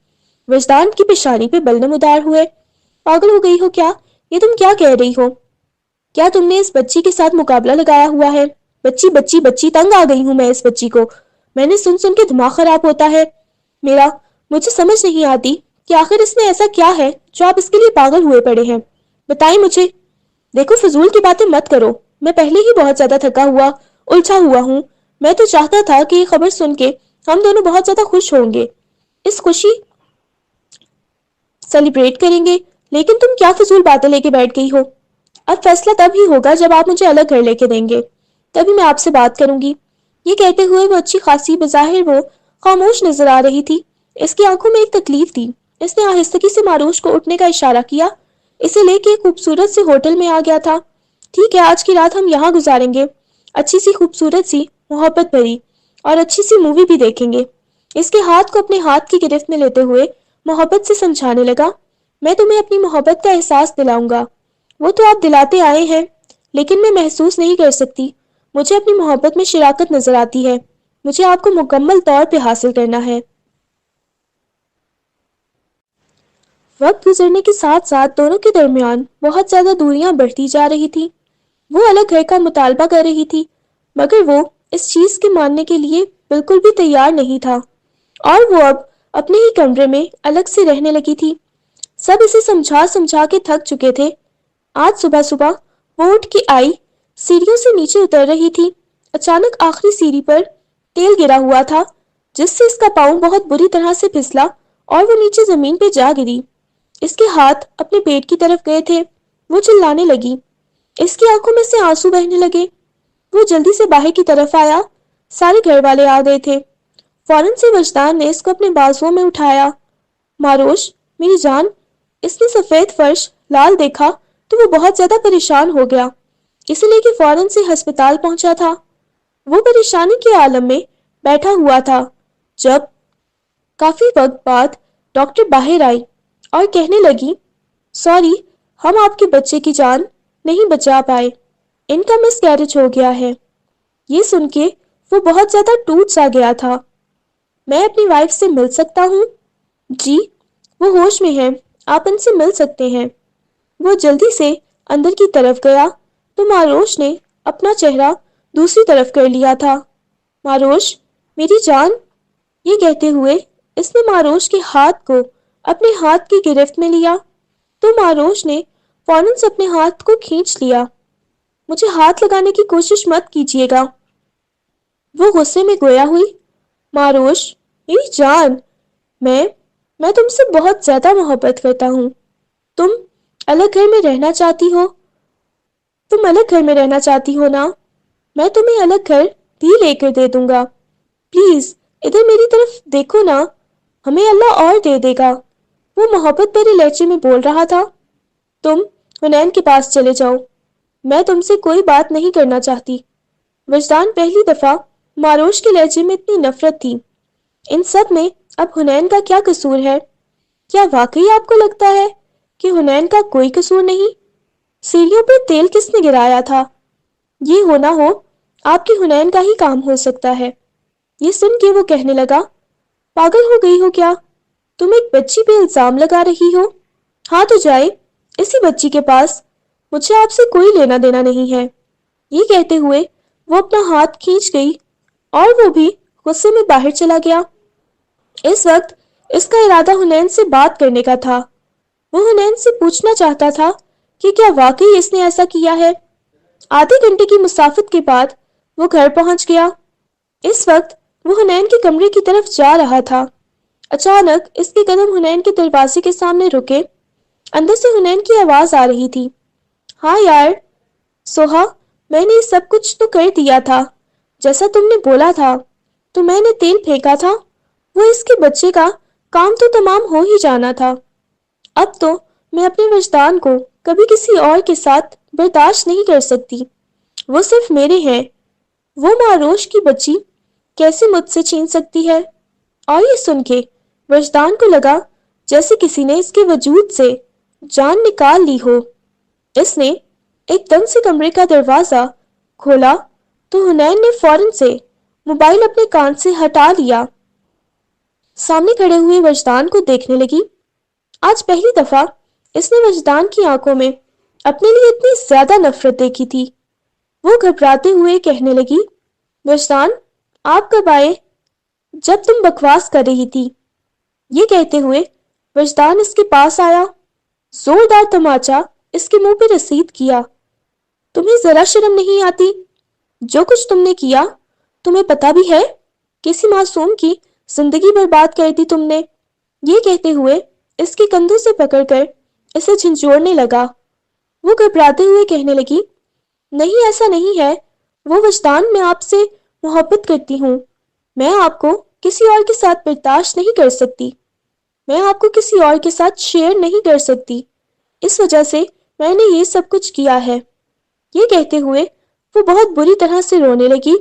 وجدان کی پیشانی پہ بل نمودار ہوئے. پاگل ہو گئی ہو کیا؟ یہ تم کیا کہہ رہی ہو؟ کیا تم نے اس بچی کے ساتھ مقابلہ لگایا ہوا ہے؟ بچی بچی بچی، تنگ آ گئی ہوں میں اس بچی کو. میں نے سن کے دماغ خراب ہوتا ہے میرا. مجھے سمجھ نہیں آتی کہ آخر اس نے ایسا کیا ہے جو آپ اس کے لیے پاگل ہوئے پڑے ہیں. بتائیں مجھے. دیکھو فضول کی باتیں مت کرو. میں پہلے ہی بہت زیادہ تھکا ہوا الجھا ہوا ہوں. میں تو چاہتا تھا کہ یہ خبر سن کے ہم دونوں بہت زیادہ خوش ہوں گے، اس خوشی سیلیبریٹ کریں گے، لیکن تم کیا فضول باتیں لے کے بیٹھ گئی ہو. اب فیصلہ تب ہی ہوگا جب آپ مجھے الگ گھر لے کے دیں گے، تبھی میں آپ سے بات کروں گی. یہ کہتے ہوئے وہ اچھی خاصی بظاہر وہ خاموش نظر آ رہی تھی. اس کی آنکھوں میں ایک تکلیف تھی. اس نے آہستگی سے ماروش کو اٹھنے کا اشارہ کیا. اسے لے کے خوبصورت سے ہوٹل میں آ گیا تھا. ٹھیک ہے، آج کی رات ہم یہاں گزاریں گے. اچھی سی خوبصورت سی محبت بھری اور اچھی سی مووی بھی دیکھیں گے. اس کے ہاتھ کو اپنے ہاتھ کی گرفت میں لیتے ہوئے محبت سے سمجھانے لگا. میں تمہیں اپنی محبت کا احساس دلاؤں گا. وہ تو آپ دلاتے آئے ہیں، لیکن میں محسوس نہیں کر سکتی. مجھے اپنی محبت میں شراکت نظر آتی ہے. مجھے آپ کو مکمل طور پہ حاصل کرنا ہے. وقت گزرنے کے ساتھ ساتھ دونوں کے درمیان بہت زیادہ دوریاں بڑھتی جا رہی تھی. وہ الگ گھر کا مطالبہ کر رہی تھی، مگر وہ اس چیز کے ماننے کے لیے بالکل بھی تیار نہیں تھا، اور وہ اب اپنے ہی کمرے میں الگ سے رہنے لگی تھی. سب اسے سمجھا سمجھا کے تھک چکے تھے. آج صبح صبح وہ اٹھ کے آئی، سیڑھیوں سے نیچے اتر رہی تھی. اچانک آخری سیڑھی پر تیل گرا ہوا تھا، جس سے اس کا پاؤں بہت بری طرح سے پھسلا اور وہ نیچے زمین پہ جا گری. اس کے ہاتھ اپنے پیٹ کی طرف گئے تھے. وہ چلانے لگی. اس کی آنکھوں میں سے آنسو بہنے لگے. وہ جلدی سے باہر کی طرف آیا. سارے گھر والے آ گئے تھے. فوراً سے وجدان نے اس کو اپنے بازوؤں میں اٹھایا. ماروش، میری جان. اس نے سفید فرش لال دیکھا تو وہ بہت زیادہ پریشان ہو گیا. اسی لیے کہ فوراً سے ہسپتال پہنچا تھا. وہ پریشانی کے عالم میں بیٹھا ہوا تھا جب کافی وقت بعد ڈاکٹر باہر آئی اور کہنے لگی، سوری، ہم آپ کے بچے کی جان نہیں بچا پائے. ان کا مس کیریج ہو گیا ہے. یہ سن کے وہ بہت زیادہ ٹوٹ سا گیا تھا۔ میں اپنی وائف سے مل سکتا ہوں؟ جی، وہ ہوش میں ہیں، آپ ان سے مل سکتے ہیں۔ وہ جلدی سے اندر کی طرف گیا تو ماروش نے اپنا چہرہ دوسری طرف کر لیا تھا۔ ماروش، میری جان، یہ کہتے ہوئے اس نے ماروش کے ہاتھ کو اپنے ہاتھ کی گرفت میں لیا تو ماروش نے فوراً سے اپنے ہاتھ کو کھینچ لیا۔ مجھے ہاتھ لگانے کی کوشش مت کیجیے گا، وہ غصے میں گویا ہوئی۔ ماروش، میری جان، میں تم سے بہت زیادہ محبت کرتا ہوں۔ تم الگ گھر میں رہنا چاہتی ہو؟ تم الگ گھر میں رہنا چاہتی ہو نا؟ میں تمہیں الگ گھر بھی لے کر دے دوں گا۔ پلیز ادھر میری طرف دیکھو نا، ہمیں اللہ اور دے دے گا، وہ محبت بھرے لہجے میں بول رہا تھا۔ تم حنین کے پاس چلے جاؤ، میں تم سے کوئی بات نہیں کرنا چاہتی۔ وجدان پہلی دفعہ ماروش کے لہجے میں اتنی نفرت تھی۔ ان سب میں اب حنین کا کیا قصور ہے؟ کیا واقعی آپ کو لگتا ہے کہ حنین کا کوئی قصور نہیں؟ سیڑھیوں پہ تیل کس نے گرایا تھا؟ یہ ہونا ہو آپ کی حنین کا ہی کام ہو سکتا ہے۔ یہ سن کے وہ کہنے لگا، پاگل ہو گئی ہو کیا؟ تم ایک بچی پہ الزام لگا رہی ہو؟ ہاں تو جائے اسی بچی کے پاس، مجھے آپ سے کوئی لینا دینا نہیں ہے۔ یہ کہتے ہوئے وہ اپنا ہاتھ کھینچ گئی اور وہ بھی غصے میں باہر چلا گیا۔ اس وقت اس کا ارادہ حنین سے بات کرنے کا تھا۔ وہ حنین سے پوچھنا چاہتا تھا کہ کیا واقعی اس نے ایسا کیا ہے۔ آدھے گھنٹے کی مسافت کے بعد وہ گھر پہنچ گیا۔ اس وقت وہ حنین کے کمرے کی طرف جا رہا تھا۔ اچانک اس کے قدم حنین کے دروازے کے سامنے رکے۔ اندر سے حنین کی آواز آ رہی تھی، ہاں یار سوہا، میں نے سب کچھ تو کر دیا تھا جیسا تم نے بولا تھا، تو میں نے تیل پھینکا تھا، وہ اس کے بچے کا کام تو تمام ہو ہی جانا تھا۔ اب تو میں اپنے وجدان کو کبھی کسی اور کے ساتھ برداشت نہیں کر سکتی، وہ صرف میرے ہیں۔ وہ ماروش کی بچی کیسے مجھ سے چھین سکتی ہے؟ اور یہ سن کے وجدان کو لگا جیسے کسی نے اس کے وجود سے جان نکال لی ہو۔ اس نے ایک دم سے کمرے کا دروازہ کھولا تو حنین نے فوراً سے موبائل اپنے کان سے ہٹا لیا۔ سامنے کھڑے ہوئے وجدان کو دیکھنے لگی۔ آج پہلی دفعہ اس نے وجدان کی آنکھوں میں اپنے لیے اتنی زیادہ نفرت دیکھی تھی۔ وہ گھبراتے ہوئے کہنے لگی، وجدان، آپ کب آئے؟ جب تم بکواس کر رہی تھی۔ یہ کہتے ہوئے وجدان اس کے پاس آیا، زوردار تماچا اس کے منہ پہ رسید کیا۔ تمہیں ذرا شرم نہیں آتی؟ جو کچھ تم نے کیا تمہیں پتا بھی ہے؟ کسی معصوم کی زندگی برباد کر دی تم نے۔ یہ کہتے ہوئے اس کے کندھوں سے پکڑ کر اسے جھنجھوڑنے لگا۔ وہ گھبراتے ہوئے کہنے لگی، نہیں ایسا نہیں ہے، وہ وجدان، میں آپ سے محبت کرتی ہوں، میں آپ کو کسی اور کے ساتھ برداشت نہیں کر سکتی، میں آپ کو کسی اور کے ساتھ شیئر نہیں کر سکتی، اس وجہ سے میں نے یہ سب کچھ کیا ہے۔ یہ کہتے ہوئے وہ بہت بری طرح سے رونے لگی۔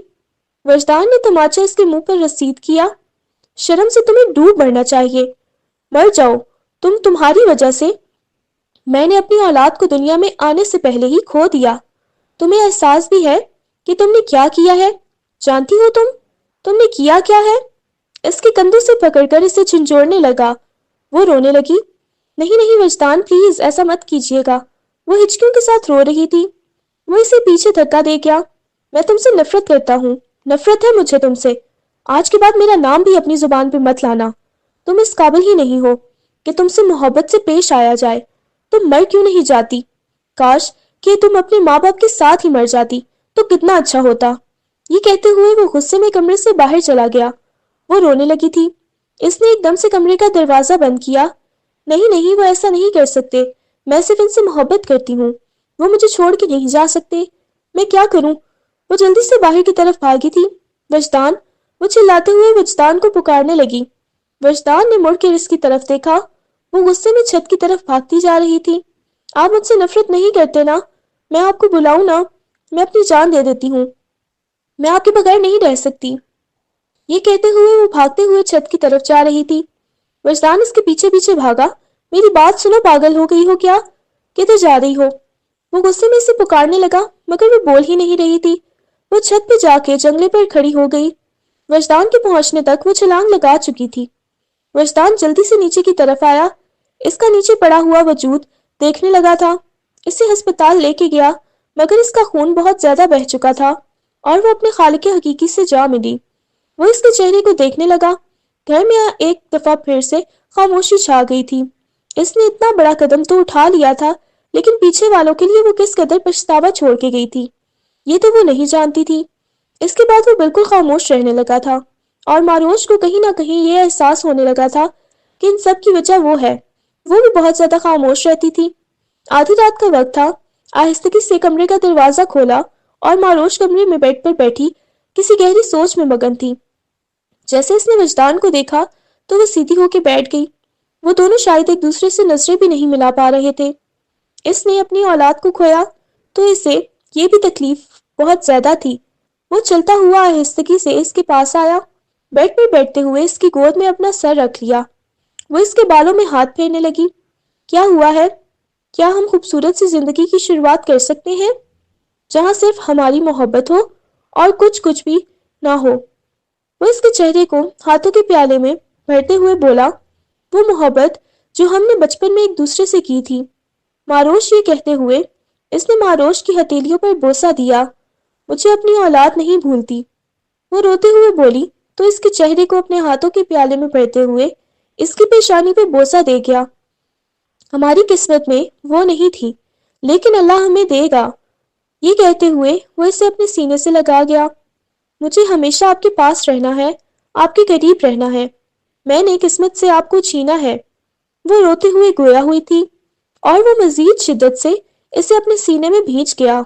وجدان نے تماچا اس کے منہ پر رسید کیا، شرم سے تمہیں ڈوب مرنا چاہیے، مر جاؤ، تمہاری وجہ سے میں نے اپنی اولاد کو دنیا میں آنے سے پہلے ہی کھو دیا۔ تمہیں احساس بھی ہے کہ تم نے کیا کیا ہے؟ جانتی ہو تم نے کیا کیا ہے؟ اس کے کندھوں سے پکڑ کر اسے جھنجھوڑنے لگا۔ وہ رونے لگی، نہیں نہیں وجدان، پلیز ایسا مت کیجیے گا۔ وہ ہچکیوں کے ساتھ رو رہی تھی۔ وہ اسے پیچھے دھکا دے گیا، میں تم سے نفرت کرتا ہوں، نفرت ہے مجھے تم سے، آج کے بعد میرا نام بھی اپنی زبان پہ مت لانا۔ تم اس قابل ہی نہیں ہو کہ تم سے محبت سے پیش آیا جائے۔ تم مر کیوں نہیں جاتی؟ کاش کہ تم اپنے ماں باپ کے ساتھ ہی مر جاتی تو کتنا اچھا ہوتا۔ یہ کہتے ہوئے وہ غصے میں کمرے سے باہر چلا گیا۔ وہ رونے لگی تھی۔ اس نے ایک دم سے کمرے کا دروازہ بند کیا۔ نہیں نہیں، وہ ایسا نہیں کر سکتے، میں صرف ان سے محبت کرتی ہوں، وہ مجھے چھوڑ کے نہیں جا سکتے، میں کیا کروں؟ وہ جلدی سے باہر کی طرف بھاگی تھی۔ وجدان، وہ چلاتے ہوئے وجدان کو پکارنے لگی۔ وجدان نے مڑ کر اس کی طرف دیکھا، وہ غصے میں چھت کی طرف بھاگتی جا رہی تھی۔ آپ مجھ سے نفرت نہیں کرتے نا؟ میں آپ کو بلاؤں نا؟ میں اپنی جان دے دیتی ہوں، میں آپ کے بغیر نہیں رہ سکتی۔ یہ کہتے ہوئے وہ بھاگتے ہوئے چھت کی طرف جا رہی تھی۔ وجدان اس کے پیچھے پیچھے بھاگا۔ میری بات سنو، پاگل ہو گئی ہو کیا؟ کدھر جا رہی ہو؟ وہ غصے میں اسے پکارنے لگا مگر وہ بول ہی نہیں رہی تھی۔ وہ چھت پہ جا کے جنگلے پر کھڑی ہو گئی۔ وجدان کے پہنچنے تک وہ چھلانگ لگا چکی تھی۔ وجدان جلدی سے نیچے کی طرف آیا۔ اس کا نیچے پڑا ہوا وجود دیکھنے لگا تھا۔ اسے ہسپتال لے کے گیا، مگر اس کا خون بہت زیادہ بہہ چکا تھا اور وہ اپنے خالق حقیقی سے جا ملی۔ وہ اس کے چہرے کو دیکھنے لگا۔ گھر میں ایک دفعہ پھر سے خاموشی چھا گئی تھی۔ اس نے اتنا بڑا قدم تو اٹھا لیا تھا، لیکن پیچھے والوں کے لیے وہ کس قدر پچھتاوا چھوڑ کے گئی تھی، یہ تو وہ نہیں جانتی تھی۔ اس کے بعد وہ بالکل خاموش رہنے لگا تھا، اور ماروش کو کہیں نہ کہیں یہ احساس ہونے لگا تھا کہ ان سب کی وجہ وہ ہے۔ وہ بھی بہت زیادہ خاموش رہتی تھی۔ آدھی رات کا وقت تھا۔ آہستگی سے کمرے کا دروازہ کھولا اور ماروش کمرے میں بیڈ پر بیٹھی کسی گہری سوچ میں مگن تھی۔ جیسے اس نے وجدان کو دیکھا تو وہ سیدھی ہو کے بیٹھ گئی۔ وہ دونوں شاید ایک دوسرے سے نظریں بھی نہیں ملا پا رہے تھے۔ اس نے اپنی اولاد کو کھویا تو اسے یہ بھی تکلیف بہت زیادہ تھی۔ وہ چلتا ہوا آہستگی سے اس کے پاس آیا، بیڈ پر بیٹھتے ہوئے اس کی گود میں اپنا سر رکھ لیا۔ وہ اس کے بالوں میں ہاتھ پھیرنے لگی۔ کیا ہوا ہے؟ کیا ہم خوبصورت سی زندگی کی شروعات کر سکتے ہیں جہاں صرف ہماری محبت ہو اور کچھ بھی نہ ہو؟ وہ اس کے چہرے کو ہاتھوں کے پیالے میں بھرتے ہوئے بولا، وہ محبت جو ہم نے بچپن میں ایک دوسرے سے کی تھی۔ ماروش یہ کہتے ہوئے اس نے ماروش کی ہتھیلیوں پر بوسہ دیا۔ مجھے اپنی اولاد نہیں بھولتی، وہ روتے ہوئے بولی تو اس کے چہرے کو اپنے ہاتھوں کے پیالے میں بھرتے ہوئے اس کی پیشانی پہ بوسہ دے گیا۔ ہماری قسمت میں وہ نہیں تھی، لیکن اللہ ہمیں دے گا۔ یہ کہتے ہوئے وہ اسے اپنے سینے سے لگا گیا۔ مجھے ہمیشہ آپ کے پاس رہنا ہے، آپ کے قریب رہنا ہے، میں نے قسمت سے آپ کو چھینا ہے۔ وہ روتے ہوئے گویا ہوئی تھی اور وہ مزید شدت سے اسے اپنے سینے میں بھینچ گیا۔